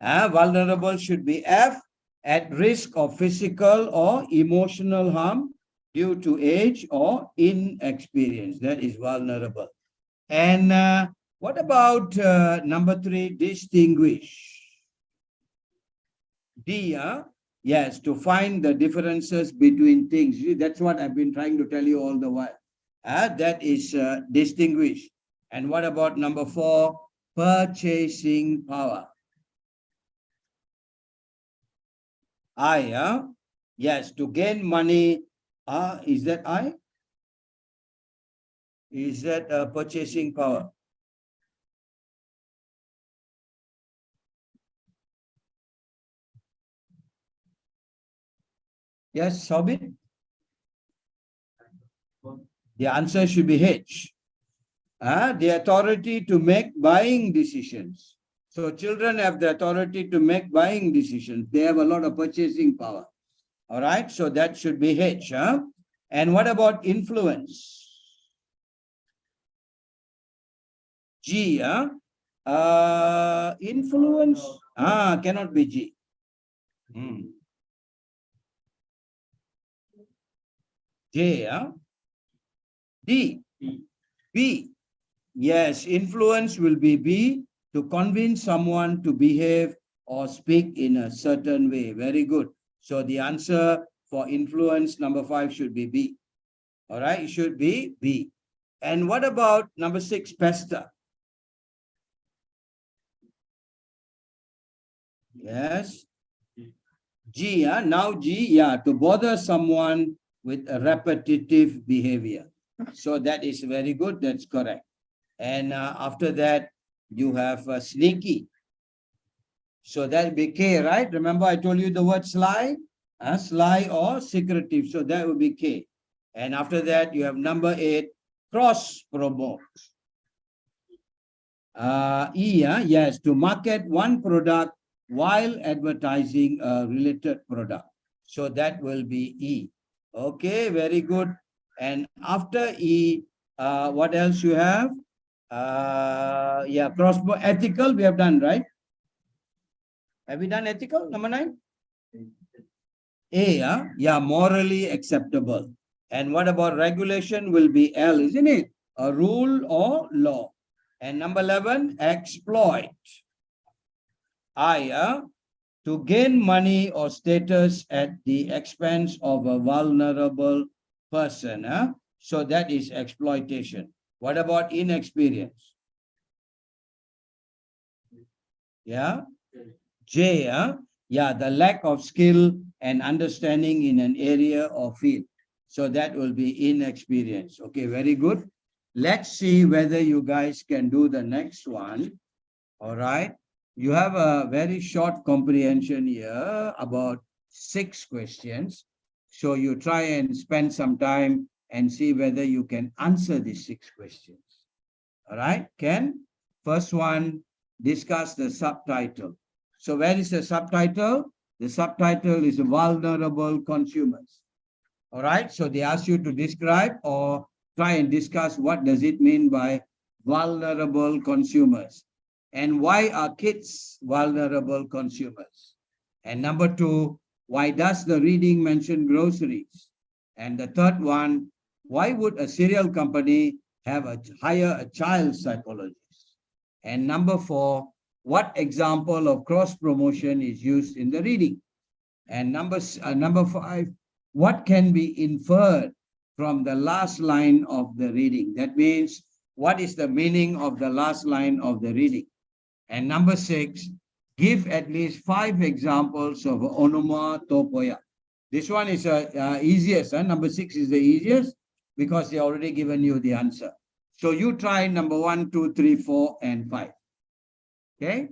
Vulnerable should be F. At risk of physical or emotional harm due to age or inexperience. That is vulnerable. And what about number 3, distinguish? D, yes, to find the differences between things. That's what I've been trying to tell you all the while. That is distinguish. And what about number 4, purchasing power? I, yes, to gain money. Is that I? Is that purchasing power? Yes, Sobit? The answer should be H. The authority to make buying decisions. So children have the authority to make buying decisions. They have a lot of purchasing power. All right, so that should be H. And what about influence? G. Influence? Cannot be G. J. D. B. Yes, influence will be B, to convince someone to behave or speak in a certain way. Very good. So the answer for influence, number 5, should be B. All right, it should be B. And what about number 6, pester? Yes. G, now G, yeah, to bother someone with a repetitive behavior. So that is very good. That's correct. And after that, you have sneaky. So that will be K, right? Remember, I told you the word sly, sly or secretive. So that will be K. And after that, you have number 8, cross promote. E, yes, to market one product while advertising a related product. So that will be E. Okay, very good. And after E, what else you have? Yeah, cross ethical we have done, right? Have we done ethical, number 9? A, yeah, morally acceptable. And what about regulation will be L, isn't it? A rule or law. And number 11, exploit. I, to gain money or status at the expense of a vulnerable person. So that is exploitation. What about inexperience? Yeah. J, yeah, the lack of skill and understanding in an area or field. So that will be inexperience. Okay, very good. Let's see whether you guys can do the next one. All right. You have a very short comprehension here, about 6 questions. So you try and spend some time and see whether you can answer these 6 questions. All right, Ken? First one, discuss the subtitle. So where is the subtitle? The subtitle is vulnerable consumers. All right, so they ask you to describe or try and discuss what does it mean by vulnerable consumers and why are kids vulnerable consumers? And number 2, why does the reading mention groceries? And the third one, why would a cereal company have hire a child psychologist? And number 4, what example of cross promotion is used in the reading? And number 5, what can be inferred from the last line of the reading? That means, what is the meaning of the last line of the reading? And number 6, give at least 5 examples of onomatopoeia. This one is easiest. Number 6 is the easiest because they already given you the answer. So you try number 1, 2, 3, 4, and 5. Okay.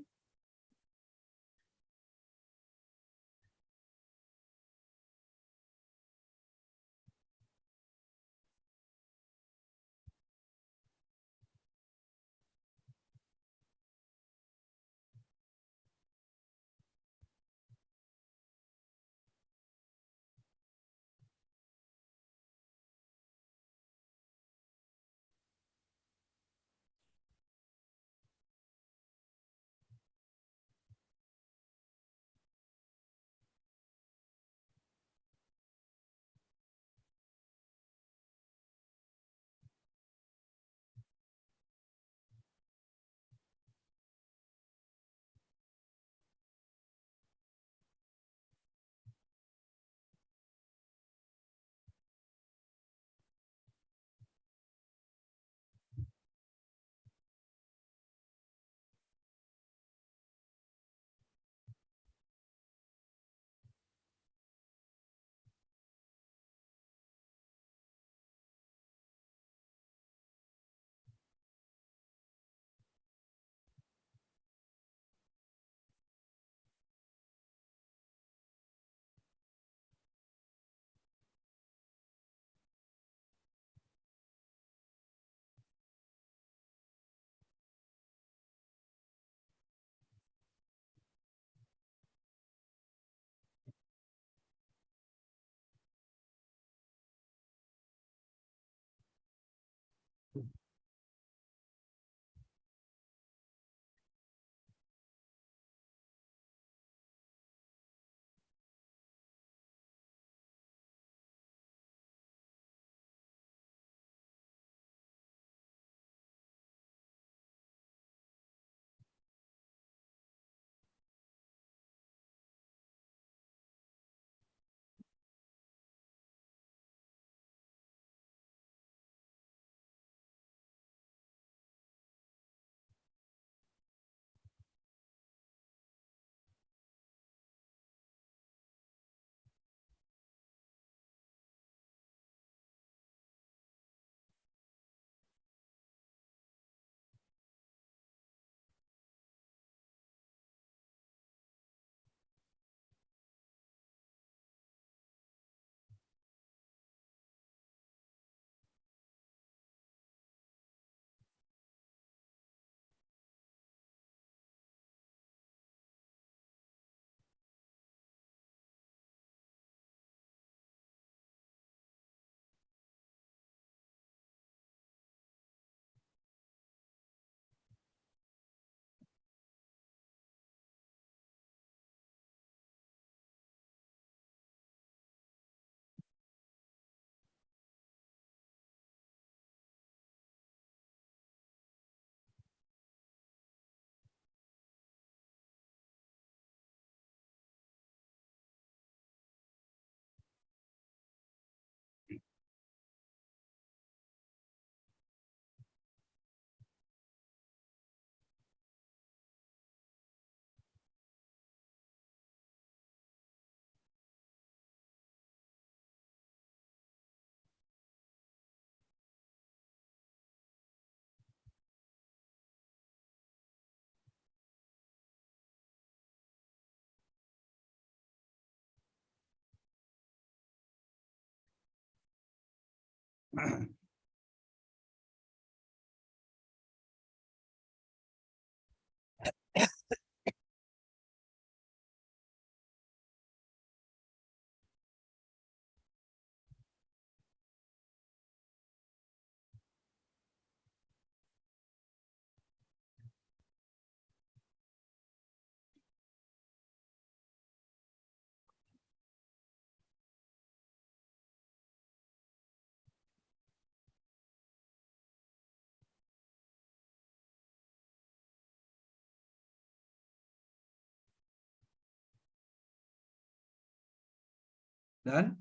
Done?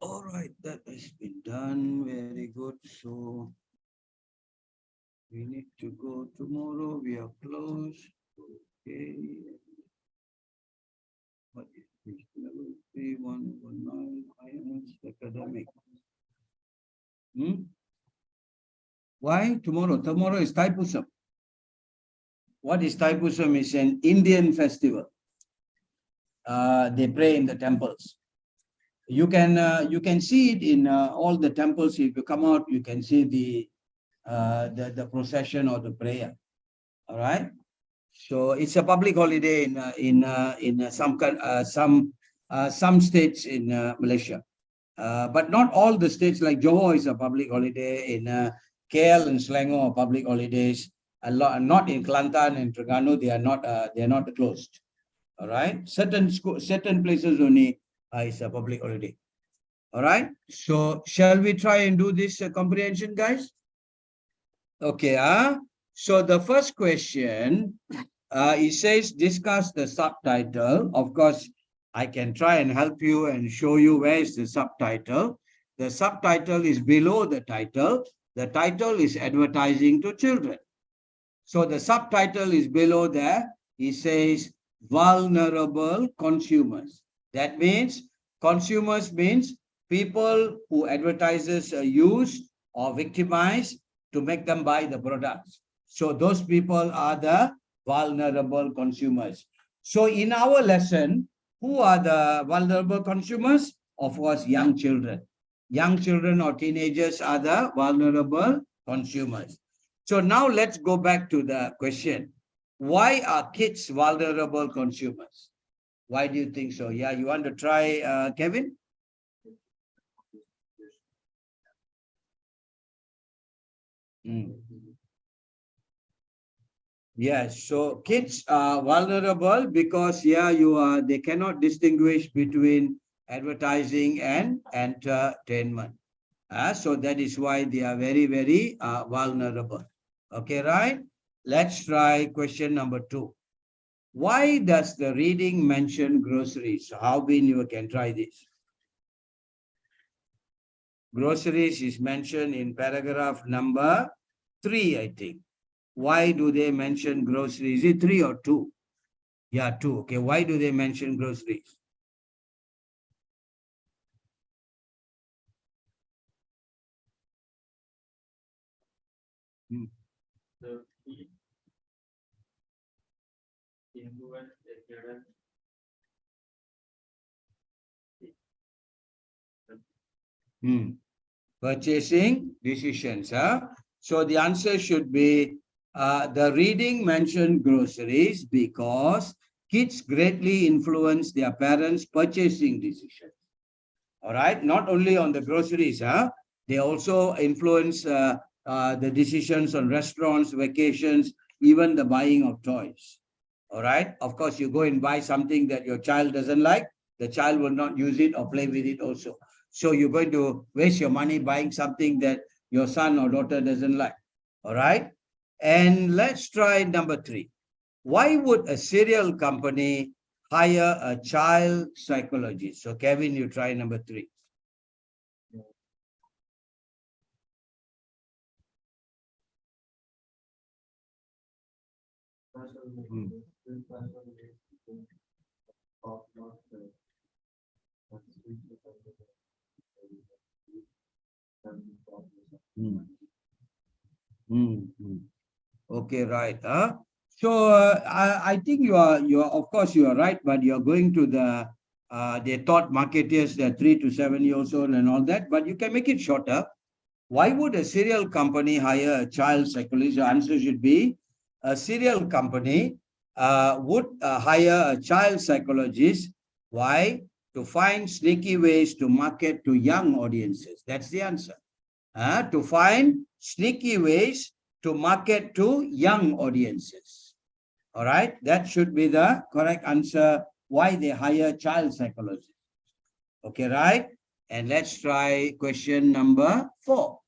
All right, that has been done. Very good. So we need to go tomorrow. We are closed. Okay. What is this? Level 3119 INS academic. Why tomorrow? Tomorrow is Thaipusam. What is Thaipusam? Is an Indian festival. They pray in the temples. You can see it in all the temples. If you come out, you can see the procession or the prayer. All right. So it's a public holiday in some states in Malaysia, but not all the states. Like Johor is a public holiday. In KL and Selangor are public holidays. A lot, not in Kelantan and Terengganu. They are not closed. All right. Certain places only is a public holiday. All right. So shall we try and do this comprehension, guys? Okay. So the first question, it says discuss the subtitle. Of course, I can try and help you and show you where is the subtitle. The subtitle is below the title. The title is advertising to children. So the subtitle is below there. It says vulnerable consumers. That means consumers means people who advertisers use or victimize to make them buy the products. So those people are the vulnerable consumers. So in our lesson, who are the vulnerable consumers? Of course, young children. Young children or teenagers are the vulnerable consumers. So now let's go back to the question. Why are kids vulnerable consumers? Why do you think so? Yeah, you want to try, Kevin? Yes, so kids are vulnerable because, yeah, they cannot distinguish between advertising and entertainment. So that is why they are very, very vulnerable. Okay, right? Let's try question number 2. Why does the reading mention groceries? How Bin you can try this? Groceries is mentioned in paragraph number 3, I think. Why do they mention groceries? Is it 3 or 2? Yeah, 2. Okay, why do they mention groceries? The key influence the children. Purchasing decisions. So the answer should be the reading mentioned groceries because kids greatly influence their parents' purchasing decisions. All right, not only on the groceries, they also influence the decisions on restaurants, vacations, even the buying of toys. All right. Of course, you go and buy something that your child doesn't like, the child will not use it or play with it also. So you're going to waste your money buying something that your son or daughter doesn't like. All right. And let's try number 3. Why would a cereal company hire a child psychologist? So Kevin, you try number 3. Hmm. Hmm. Hmm. Hmm. Okay, right. Huh? So I think you are of course you are right, but you are going to they taught marketers that 3 to 7 years old and all that, but you can make it shorter. Why would a cereal company hire a child psychologist? The answer should be a cereal company would hire a child psychologist. Why? To find sneaky ways to market to young audiences. That's the answer. To find sneaky ways to market to young audiences. All right, that should be the correct answer. Why they hire child psychologists. Okay, right? And let's try question number 4.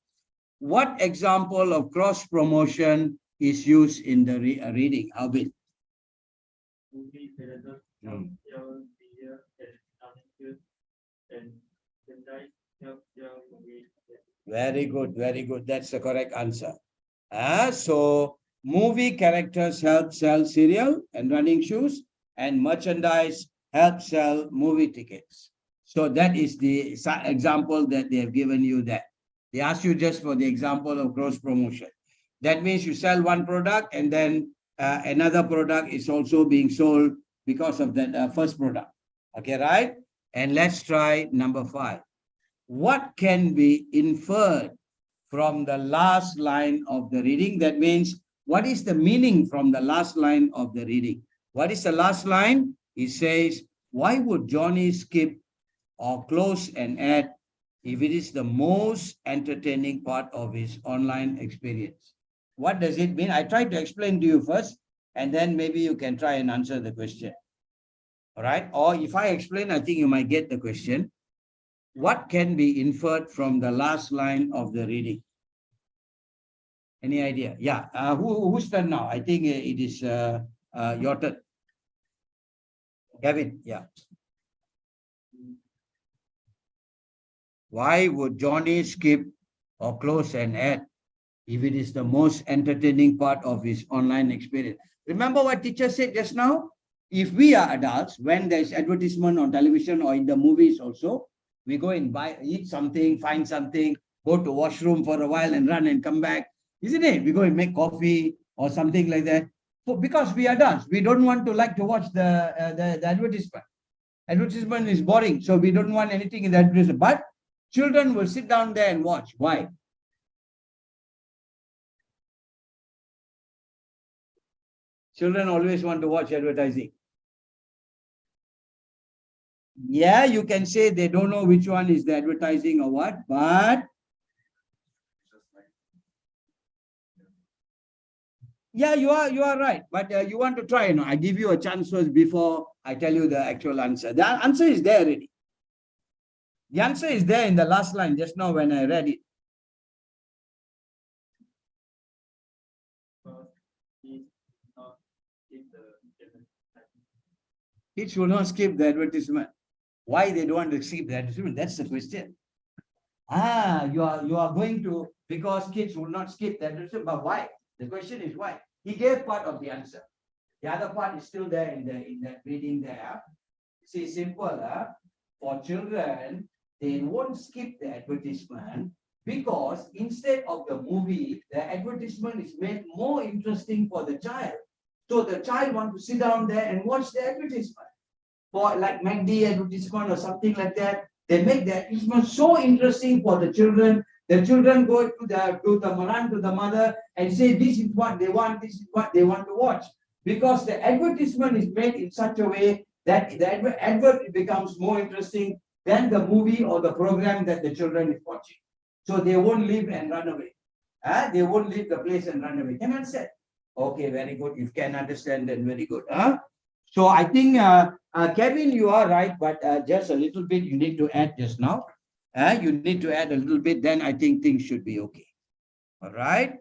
What example of cross promotion is used in the reading? Alvin. Hmm. Very good, very good. That's the correct answer. So movie characters help sell cereal and running shoes, and merchandise help sell movie tickets. So that is the example that they have given you there. They ask you just for the example of cross promotion. That means you sell one product and then another product is also being sold because of that first product. Okay, right? And let's try number 5. What can be inferred from the last line of the reading? That means, what is the meaning from the last line of the reading? What is the last line? It says, why would Johnny skip or close an ad if it is the most entertaining part of his online experience? What does it mean? I tried to explain to you first, and then maybe you can try and answer the question. All right. Or if I explain, I think you might get the question. What can be inferred from the last line of the reading? Any idea? Yeah. Who's turn now? I think it is your turn. Kevin. Yeah. Why would Johnny skip or close an ad if it is the most entertaining part of his online experience? Remember what teacher said just now? If we are adults, when there's advertisement on television or in the movies also, we go and eat something, find something, go to washroom for a while and run and come back. Isn't it? We go and make coffee or something like that. So because we are adults, we don't want to like to watch the advertisement. Advertisement is boring, so we don't want anything in the advertisement. But children will sit down there and watch. Why? Children always want to watch advertising. Yeah, you can say they don't know which one is the advertising or what, but yeah, you are right. But you want to try, I give you a chance first before I tell you the actual answer. The answer is there already. The answer is there in the last line just now when I read it. Kids will not skip the advertisement. Why they don't want to skip the advertisement? That's the question. You are going to, because kids will not skip the advertisement, but why? The question is why. He gave part of the answer. The other part is still there in that reading there. See, simple. For children, they won't skip the advertisement because instead of the movie, the advertisement is made more interesting for the child. So the child want to sit down there and watch the advertisement. For like MACD advertisement or something like that, they make the advertisement so interesting for the children. The children go to the mother and say, this is what they want, this is what they want to watch. Because the advertisement is made in such a way that the advert becomes more interesting than the movie or the program that the children is watching. So they won't leave and run away. They won't leave the place and run away. Can I say? Okay, very good. You can understand that very good. Huh? So I think, Kevin, you are right, but just a little bit you need to add just now. You need to add a little bit, then I think things should be okay. All right.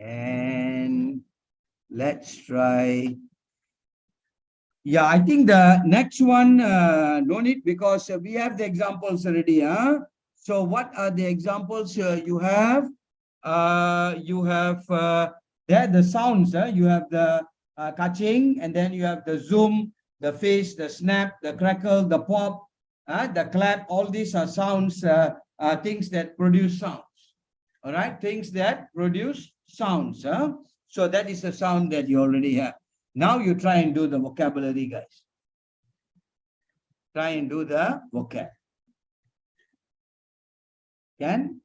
And let's try. Yeah, I think the next one, no need because we have the examples already. Huh? So what are the examples you have? You have there the sounds. You have the catching, and then you have the zoom, the face, the snap, the crackle, the pop, the clap. All these are sounds, things that produce sounds. All right, things that produce sounds. So that is the sound that you already have. Now you try and do the vocabulary, guys. Try and do the vocab. Can?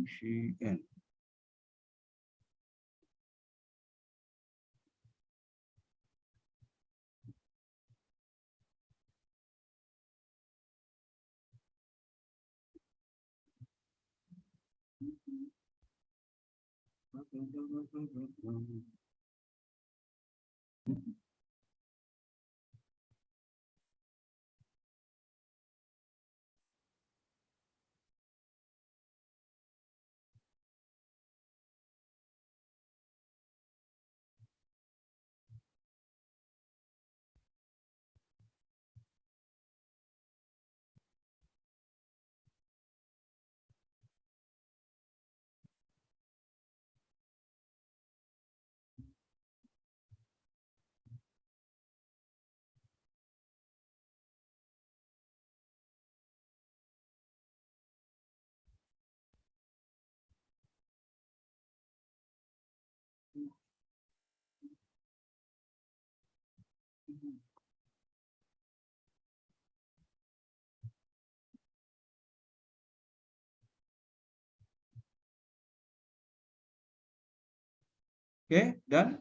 She can. Okay, done.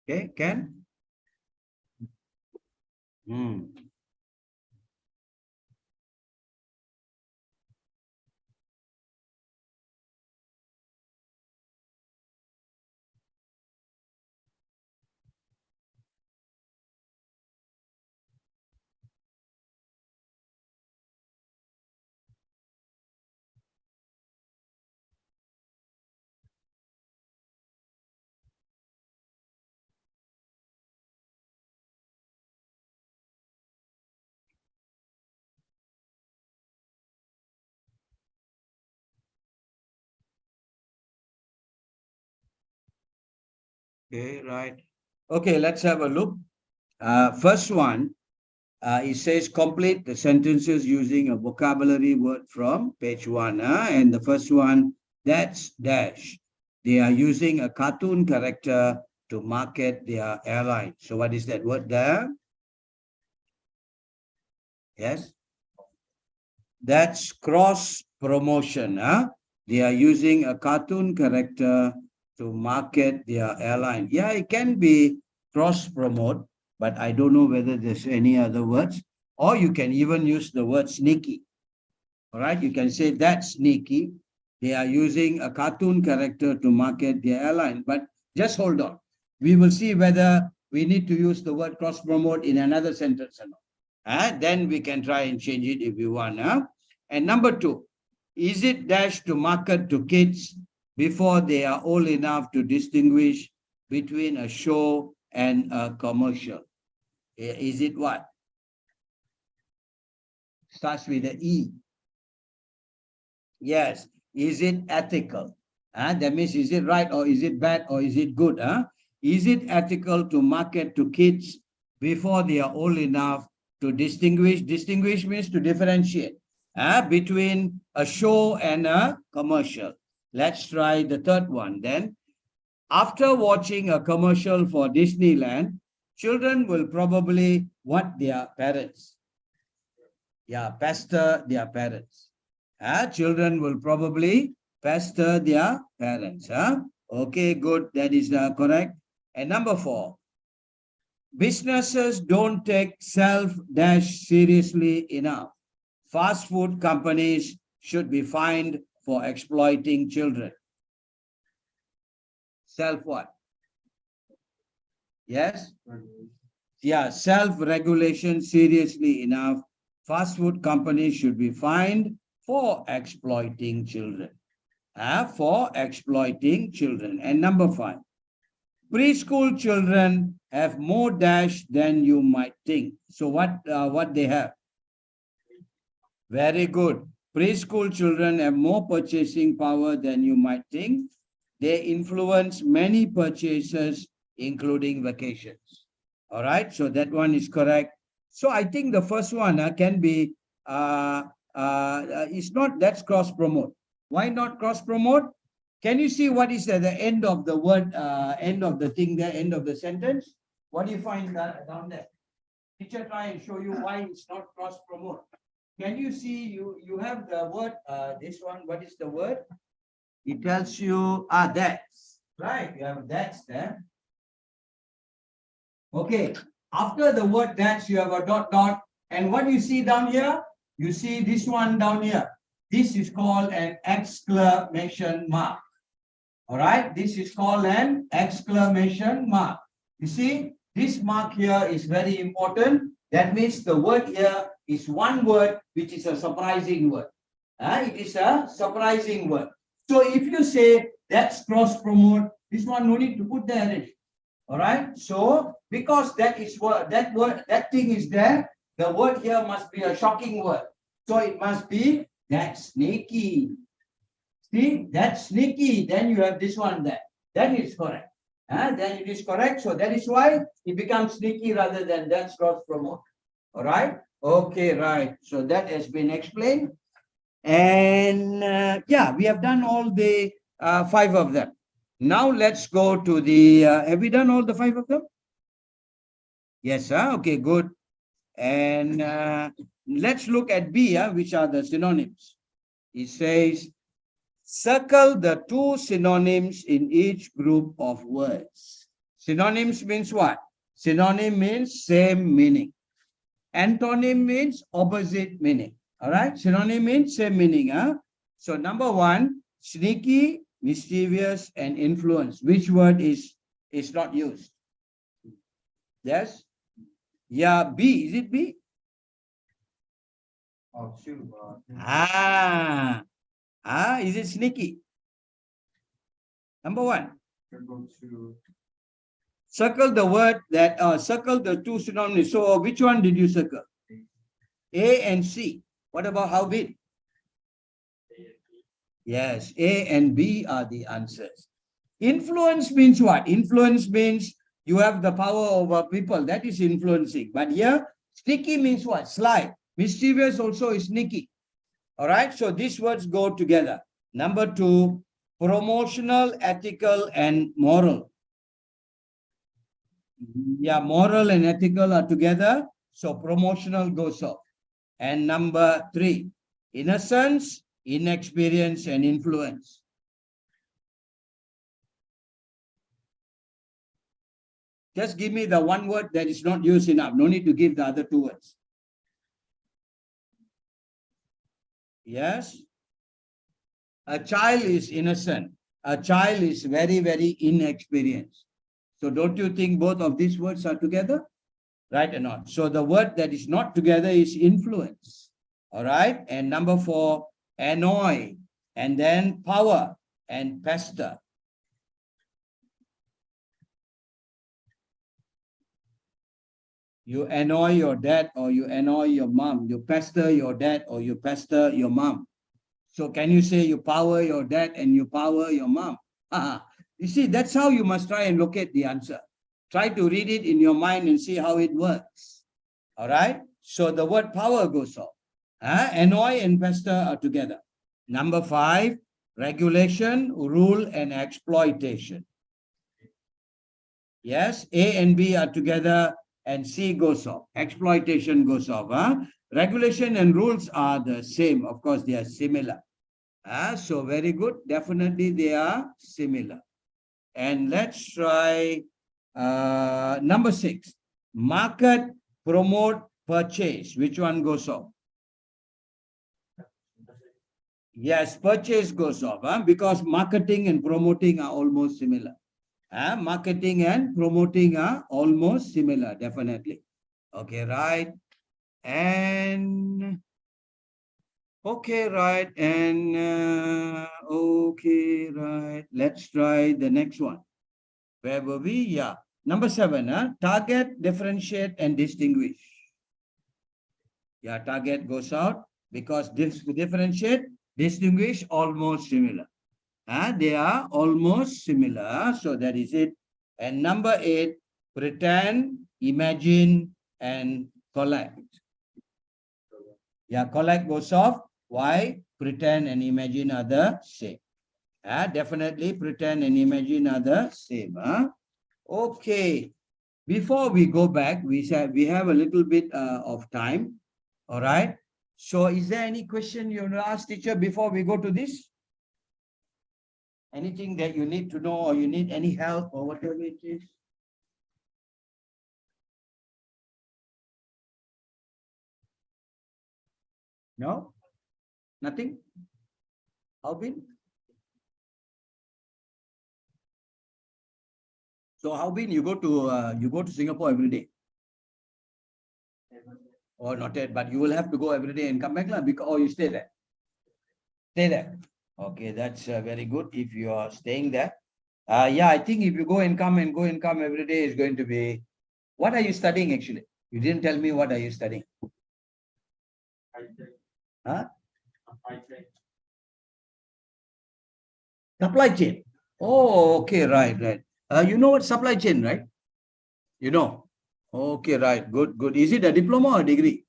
Okay, can? Hmm. Okay, right. Okay, let's have a look. First one, it says complete the sentences using a vocabulary word from page one. And the first one, that's dash. They are using a cartoon character to market their airline. So what is that word there? Yes, that's cross promotion. They are using a cartoon character to market their airline. Yeah, it can be cross promote, but I don't know whether there's any other words. Or you can even use the word sneaky. All right, you can say that's sneaky. They are using a cartoon character to market their airline. But just hold on. We will see whether we need to use the word cross promote in another sentence or not. Then we can try and change it if you want. And number two, is it dash to market to kids before they are old enough to distinguish between a show and a commercial? Is it what? Starts with the E. Yes. Is it ethical? That means is it right or is it bad or is it good? Is it ethical to market to kids before they are old enough to distinguish? Distinguish means to differentiate between a show and a commercial. Let's try the third one then. After watching a commercial for Disneyland, children will probably want their parents. Yeah, pester their parents. Children will probably pester their parents. Okay, good. That is correct. And number four, businesses don't take self-dash seriously enough. Fast food companies should be fined for exploiting children. Self what? Yes? Yeah, self-regulation seriously enough. Fast food companies should be fined for exploiting children. For exploiting children. And number five, preschool children have more dash than you might think. So what they have? Very good. Preschool children have more purchasing power than you might think. They influence many purchases, including vacations. All right, so that one is correct. So I think the first one can be, it's not, that's cross promote. Why not cross promote? Can you see what is at the end of the word, end of the thing there, end of the sentence? What do you find down there? Teacher try and show you why it's not cross promote. Can you see, you have the word, this one, what is the word? It tells you, that's, right, you have that's there. Okay, after the word that's, you have a dot dot, and what you see down here? You see this one down here. This is called an exclamation mark. All right, this is called an exclamation mark. You see, this mark here is very important. That means the word here is one word, which is a surprising word. It is a surprising word. So if you say that's cross promote, this one no need to put there. All right. So because that is word, that thing is there, the word here must be a shocking word. So it must be that's sneaky. See, that's sneaky. Then you have this one there. Then it's correct. Then it is correct. So that is why it becomes sneaky rather than that's cross promote. All right. Okay, right. So that has been explained. And yeah, we have done all the five of them. Now let's go to the, have we done all the five of them? Yes, okay, good. And let's look at B, which are the synonyms. It says, circle the two synonyms in each group of words. Synonyms means what? Synonym means same meaning. Antonym means opposite meaning. All right. Synonym means same meaning. Huh? So number one, sneaky, mischievous, and influence. Which word is not used? Yes. Yeah. B. Is it B? Oh, two. Is it sneaky? Number one. Go to Circle the word that circle the two synonyms. So which one did you circle? A and C. What about how big? Yes, A and B are the answers. Influence means what? Influence means you have the power over people. That is influencing. But here, sneaky means what? Sly. Mischievous also is sneaky. All right. So these words go together. Number two, promotional, ethical, and moral. Yeah, moral and ethical are together. So promotional goes off. And number three, innocence, inexperience, and influence. Just give me the one word that is not used enough. No need to give the other two words. Yes. A child is innocent. A child is very, very inexperienced. So don't you think both of these words are together? Right or not? So the word that is not together is influence. All right. And number four, annoy. And then power and pester. You annoy your dad or you annoy your mom. You pester your dad or you pester your mom. So can you say you power your dad and you power your mom? You see, that's how you must try and locate the answer. Try to read it in your mind and see how it works. All right. So the word power goes off. Annoy and pester are together. Number five, regulation, rule, and exploitation. Yes, A and B are together and C goes off. Exploitation goes off. Regulation and rules are the same. Of course, they are similar. So very good. Definitely they are similar. And let's try number six. Market, promote, purchase. Which one goes off? Yes, purchase goes off because marketing and promoting are almost similar. Marketing and promoting are almost similar, definitely. Okay, right. And okay, right. And okay, right. Let's try the next one. Where were we? Yeah. Number seven, target, differentiate, and distinguish. Yeah, target goes out because differentiate, distinguish, almost similar. They are almost similar. So that is it. And number eight, pretend, imagine, and collect. Yeah, collect goes off. Why? Pretend and imagine are the same. Definitely pretend and imagine are the same. Okay. Before we go back, we said we have a little bit of time. All right. So is there any question you want to ask teacher before we go to this? Anything that you need to know or you need any help or whatever it is? No? Nothing? How been? So how been you go to Singapore every day? Or not yet, but you will have to go every day and come back, because or you stay there. Stay there. Okay, that's very good if you are staying there. Yeah, I think if you go and come every day is going to be. What are you studying actually? You didn't tell me what are you studying. Huh? Supply chain. Oh, okay, right, right. You know what supply chain, right? You know. Okay, right. Good, good. Is it a diploma or degree?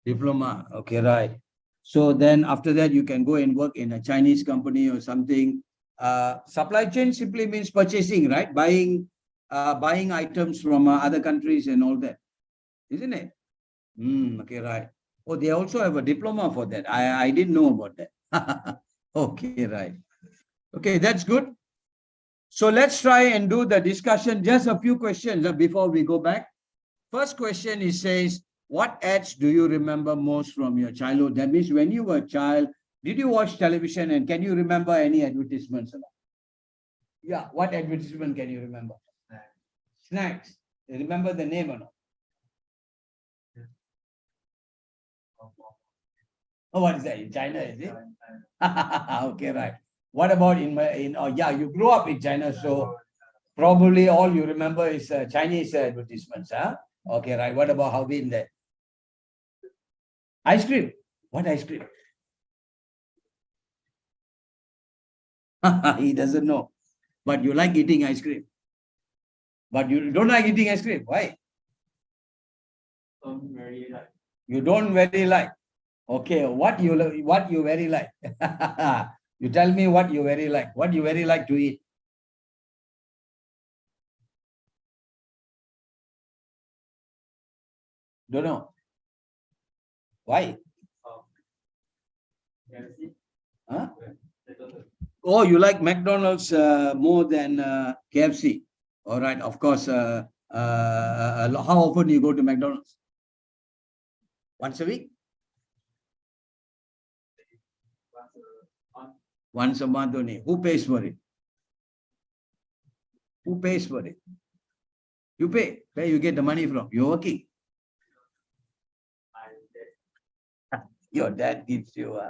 Diploma. Okay, right. So then after that, you can go and work in a Chinese company or something. Supply chain simply means purchasing, right? Buying items from other countries and all that, isn't it? Okay, right. Oh, they also have a diploma for that. I didn't know about that. Okay, right. Okay, that's good. So let's try and do the discussion. Just a few questions before we go back. First question is says, what ads do you remember most from your childhood? That means when you were a child, did you watch television and can you remember any advertisements? Yeah, what advertisement can you remember? Snacks. You remember the name or not? Oh, what is that? In China, is it? Okay, right. What about oh yeah, you grew up in China, so probably all you remember is Chinese advertisements, huh? Okay, right. What about how in there? Ice cream. What ice cream? He doesn't know. But you like eating ice cream. But you don't like eating ice cream. Why? Don't very like. You don't very like. Okay, what you very like? You tell me what you very like. What you very like to eat? Don't know. Why? Huh? Oh, you like McDonald's more than KFC. All right, of course. How often you go to McDonald's? Once a week? Once a month only. Who pays for it? Who pays for it? You pay. Where you get the money from? You're working. Your dad gives you.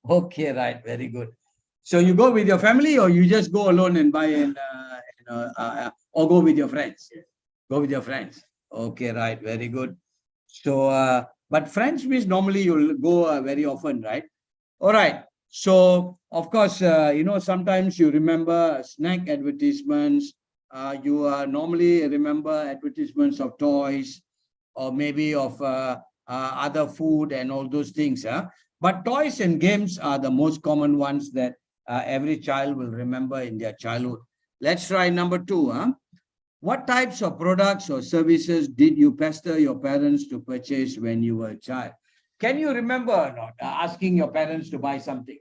Okay, right. Very good. So you go with your family or you just go alone and buy or go with your friends? Go with your friends. Okay, right. Very good. So, but friends means normally you'll go very often, right? All right. So, of course, sometimes you remember snack advertisements. You normally remember advertisements of toys or maybe of other food and all those things. But toys and games are the most common ones that every child will remember in their childhood. Let's try number 2. What types of products or services did you pester your parents to purchase when you were a child? Can you remember or not asking your parents to buy something?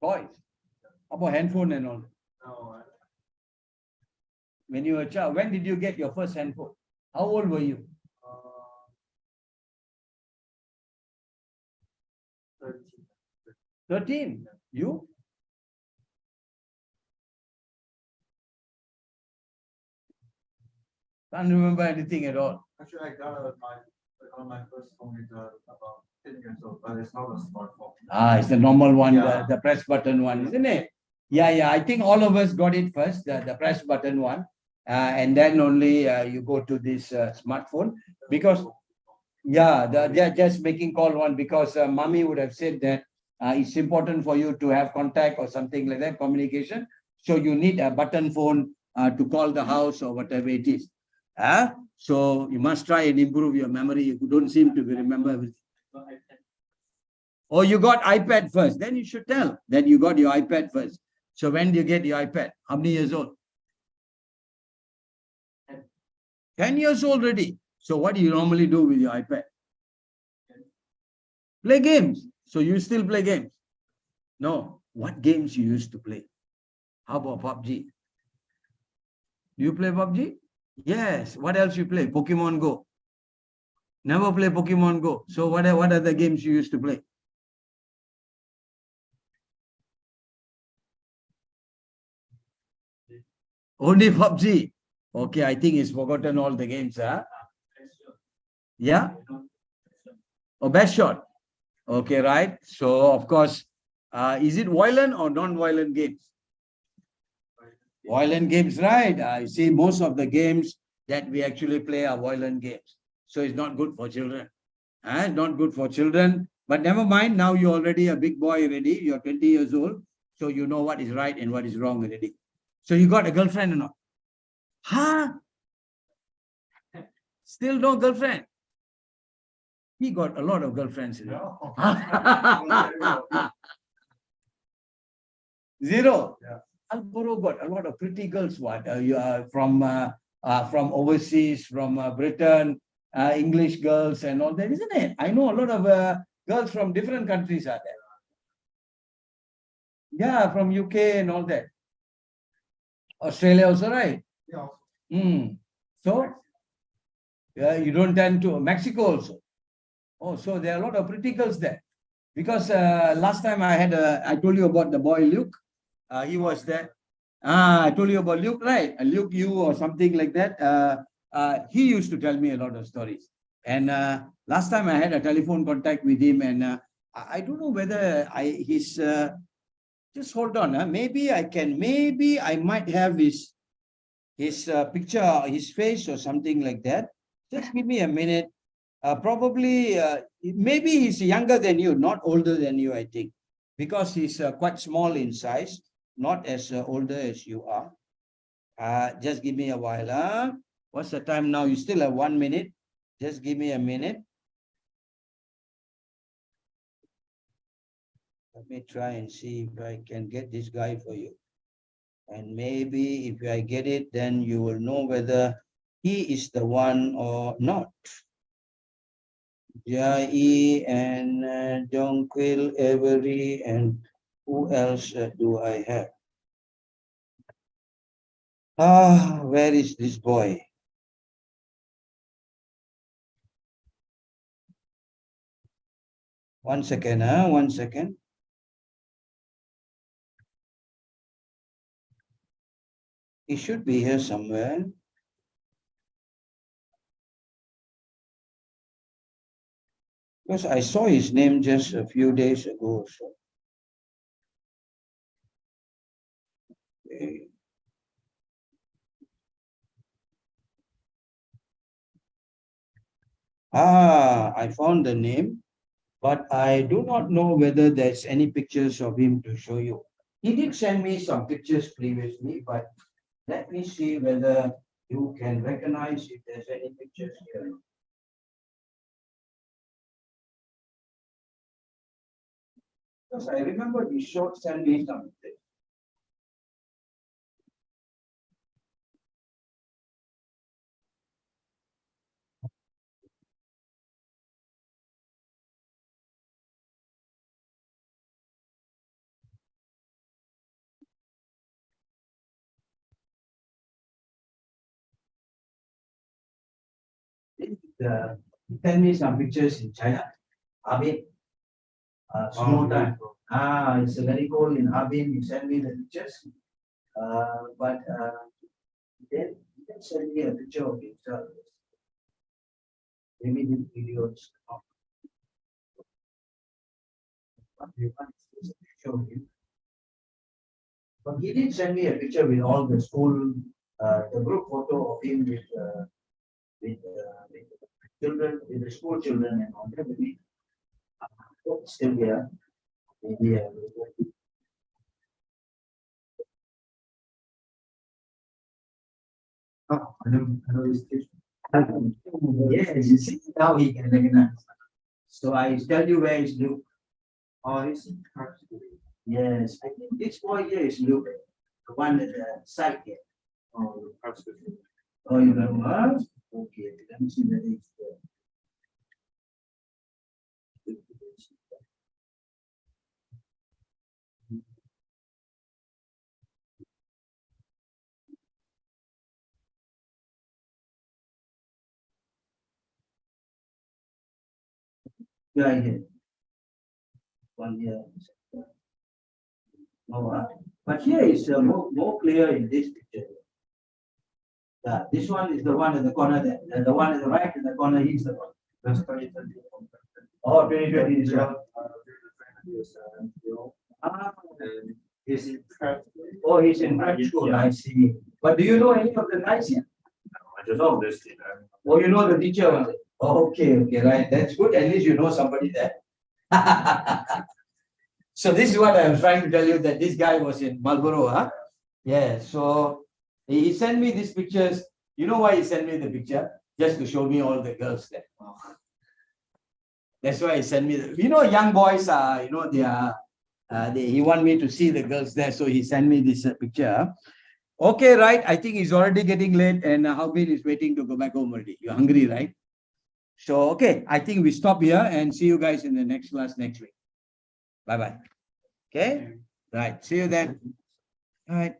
Toys? How about handphone and all? No, When you were a child, when did you get your first handphone? How old were you? 13. 13. You? Can't remember anything at all. Actually, I got my first phone is about 10 years old, but it's not a smartphone. It's the normal one, Yeah. the press button one, isn't it? Yeah. I think all of us got it first, the press button one. And then only you go to this smartphone because, they're just making call one because mommy would have said that it's important for you to have contact or something like that, communication. So you need a button phone to call the house or whatever it is. So you must try and improve your memory. You don't seem to remember everything. Or you got iPad first, then you should tell that you got your iPad first. So when do you get your iPad? How many years old? 10 years old already. So what do you normally do with your iPad? Play games. So you still play games? No. What games you used to play? How about PUBG? Do you play PUBG? Yes. What else you play? Pokemon Go. Never play Pokemon Go. So what are the games you used to play? Only PUBG. Okay, I think he's forgotten all the games, Yeah? Oh, best shot. Okay, right. So, of course, is it violent or non-violent games? Violent games, right? I see most of the games that we actually play are violent games. So it's not good for children. Not good for children. But never mind, now you're already a big boy already. You're 20 years old. So you know what is right and what is wrong already. So you got a girlfriend or not? Huh? Still no girlfriend? He got a lot of girlfriends. No. Zero. Yeah. Alboro got a lot of pretty girls. What? You are from overseas, from Britain, English girls and all that, isn't it? I know a lot of Girls from different countries are there. Yeah, from UK and all that. Australia also, right? Yeah. So, yeah, you don't tend to Mexico also. Oh, so there are a lot of pretty girls there. Because last time I told you about the boy Luke. He was there. I told you about Luke, right? Luke, you or something like that. He used to tell me a lot of stories. And last time I had a telephone contact with him, and I don't know whether his. Just hold on. Maybe I might have his picture, his face, or something like that. Just give me a minute. Probably, maybe he's younger than you, not older than you, I think, because he's quite small in size, not as older as you are. Just give me a while. What's the time now? You still have 1 minute. Just give me a minute. Let me try and see if I can get this guy for you. And maybe if I get it, then you will know whether he is the one or not. Jai and Jonquil, Avery, and who else do I have? Where is this boy? One second, 1 second. He should be here somewhere. Because I saw his name just a few days ago. So. Okay. I found the name, but I do not know whether there's any pictures of him to show you. He did send me some pictures previously, but let me see whether you can recognize if there's any pictures here. Because I remember he showed send me some pictures. He sent me some pictures in China. Harbin, snow time. It's very cold in Harbin. He sent me the pictures. But he didn't send me a picture of himself. Maybe the videos. But he did send me a picture with all the school, the group photo of him with children, with the school children and all that. Maybe still here. Maybe I know this picture. Yes, you see, now he can recognize. So I tell you where is Luke. Oh, is it? Yes, I think this boy here is Luke, the one at the side here. Oh, absolutely. Oh, you know what? Okay, let me see the next. Yeah, here. One here. Oh, but here is more clear in this picture. Yeah, this one is the one in the corner there. And the one in the right in the corner, he's the one. That's 2020. Oh, 2020 is yeah. He's in prep. Oh, he's in prep school. Yeah. I see. But do you know any of the guys here? No, I don't know this teacher. Oh, you know the teacher. Oh, okay, right. That's good. At least you know somebody there. So this is what I was trying to tell you, that this guy was in Marlborough, huh? Yeah. So he sent me these pictures. You know why he sent me the picture? Just to show me all the girls there. That's why he sent me. Young boys are, they are. He want me to see the girls there, so he sent me this picture. Okay, right. I think it's already getting late, and Harbin is waiting to go back home already. You're hungry, right? So, okay, I think we stop here and see you guys in the next class next week. Bye-bye. Okay, right. See you then. All right.